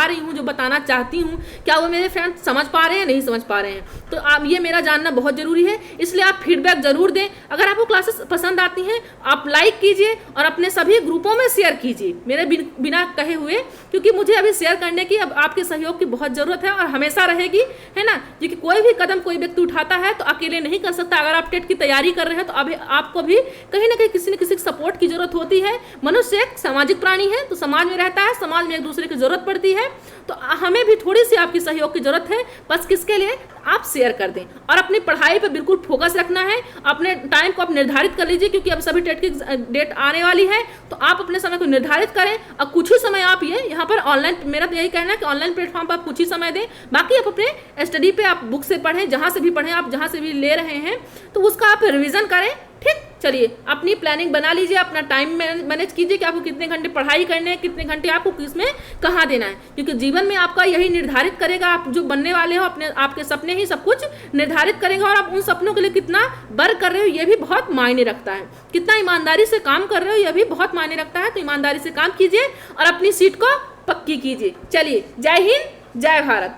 रही हूँ, जो बताना चाहती हूँ, क्या वो मेरे फ्रेंड्स समझ पा रहे हैं, नहीं समझ पा रहे हैं। तो आप ये मेरा जानना बहुत जरूरी है, इसलिए आप फीडबैक जरूर दें। अगर आपको क्लासेस पसंद आती हैं आप लाइक कीजिए और अपने सभी ग्रुपों में शेयर कीजिए, मेरे बिना कहे हुए, क्योंकि मुझे अभी शेयर करने की अब आपके सहयोग की बहुत जरूरत है और हमेशा रहेगी, है ना। क्योंकि कोई भी कदम कोई व्यक्ति उठाता है तो अकेले नहीं कर सकता। अगर आप टेट की तैयारी कर रहे हैं तो अभी आपको भी कहीं ना कहीं किसी न किसी सपोर्ट की जरूरत होती है। मनुष्य एक सामाजिक प्राणी है, तो समाज में रहता है, समाज में एक दूसरे की जरूरत पड़ती है, तो हमें भी थोड़ी सी आपकी सहयोग की जरूरत है। बस किसके लिए, आप शेयर कर दें, और अपनी पढ़ाई पर बिल्कुल फोकस रखना है। अपने टाइम को आप निर्धारित कर लीजिए, क्योंकि अब सभी टेट की डेट आने वाली है, तो आप अपने समय को निर्धारित करें और कुछ ही समय आप ये यहाँ पर ऑनलाइन, मेरा तो यही कहना है कि ऑनलाइन प्लेटफॉर्म पर आप कुछ ही समय दें, बाकी आप अपने स्टडी पे आप बुक से पढ़ें, जहाँ से भी पढ़ें, आप जहाँ से भी ले रहे हैं तो उसका आप रिवीजन करें। ठीक, चलिए अपनी प्लानिंग बना लीजिए, अपना टाइम मैनेज कीजिए कि आपको कितने घंटे पढ़ाई करने हैं, कितने घंटे आपको किसमें कहाँ देना है, क्योंकि जीवन में आपका यही निर्धारित करेगा, आप जो बनने वाले हो, अपने आपके सपने ही सब कुछ निर्धारित करेगा। और आप उन सपनों के लिए कितना वर्क कर रहे हो ये भी बहुत मायने रखता है, कितना ईमानदारी से काम कर रहे हो यह भी बहुत मायने रखता है। तो ईमानदारी से काम कीजिए और अपनी सीट को पक्की कीजिए। चलिए, जय हिंद, जय भारत।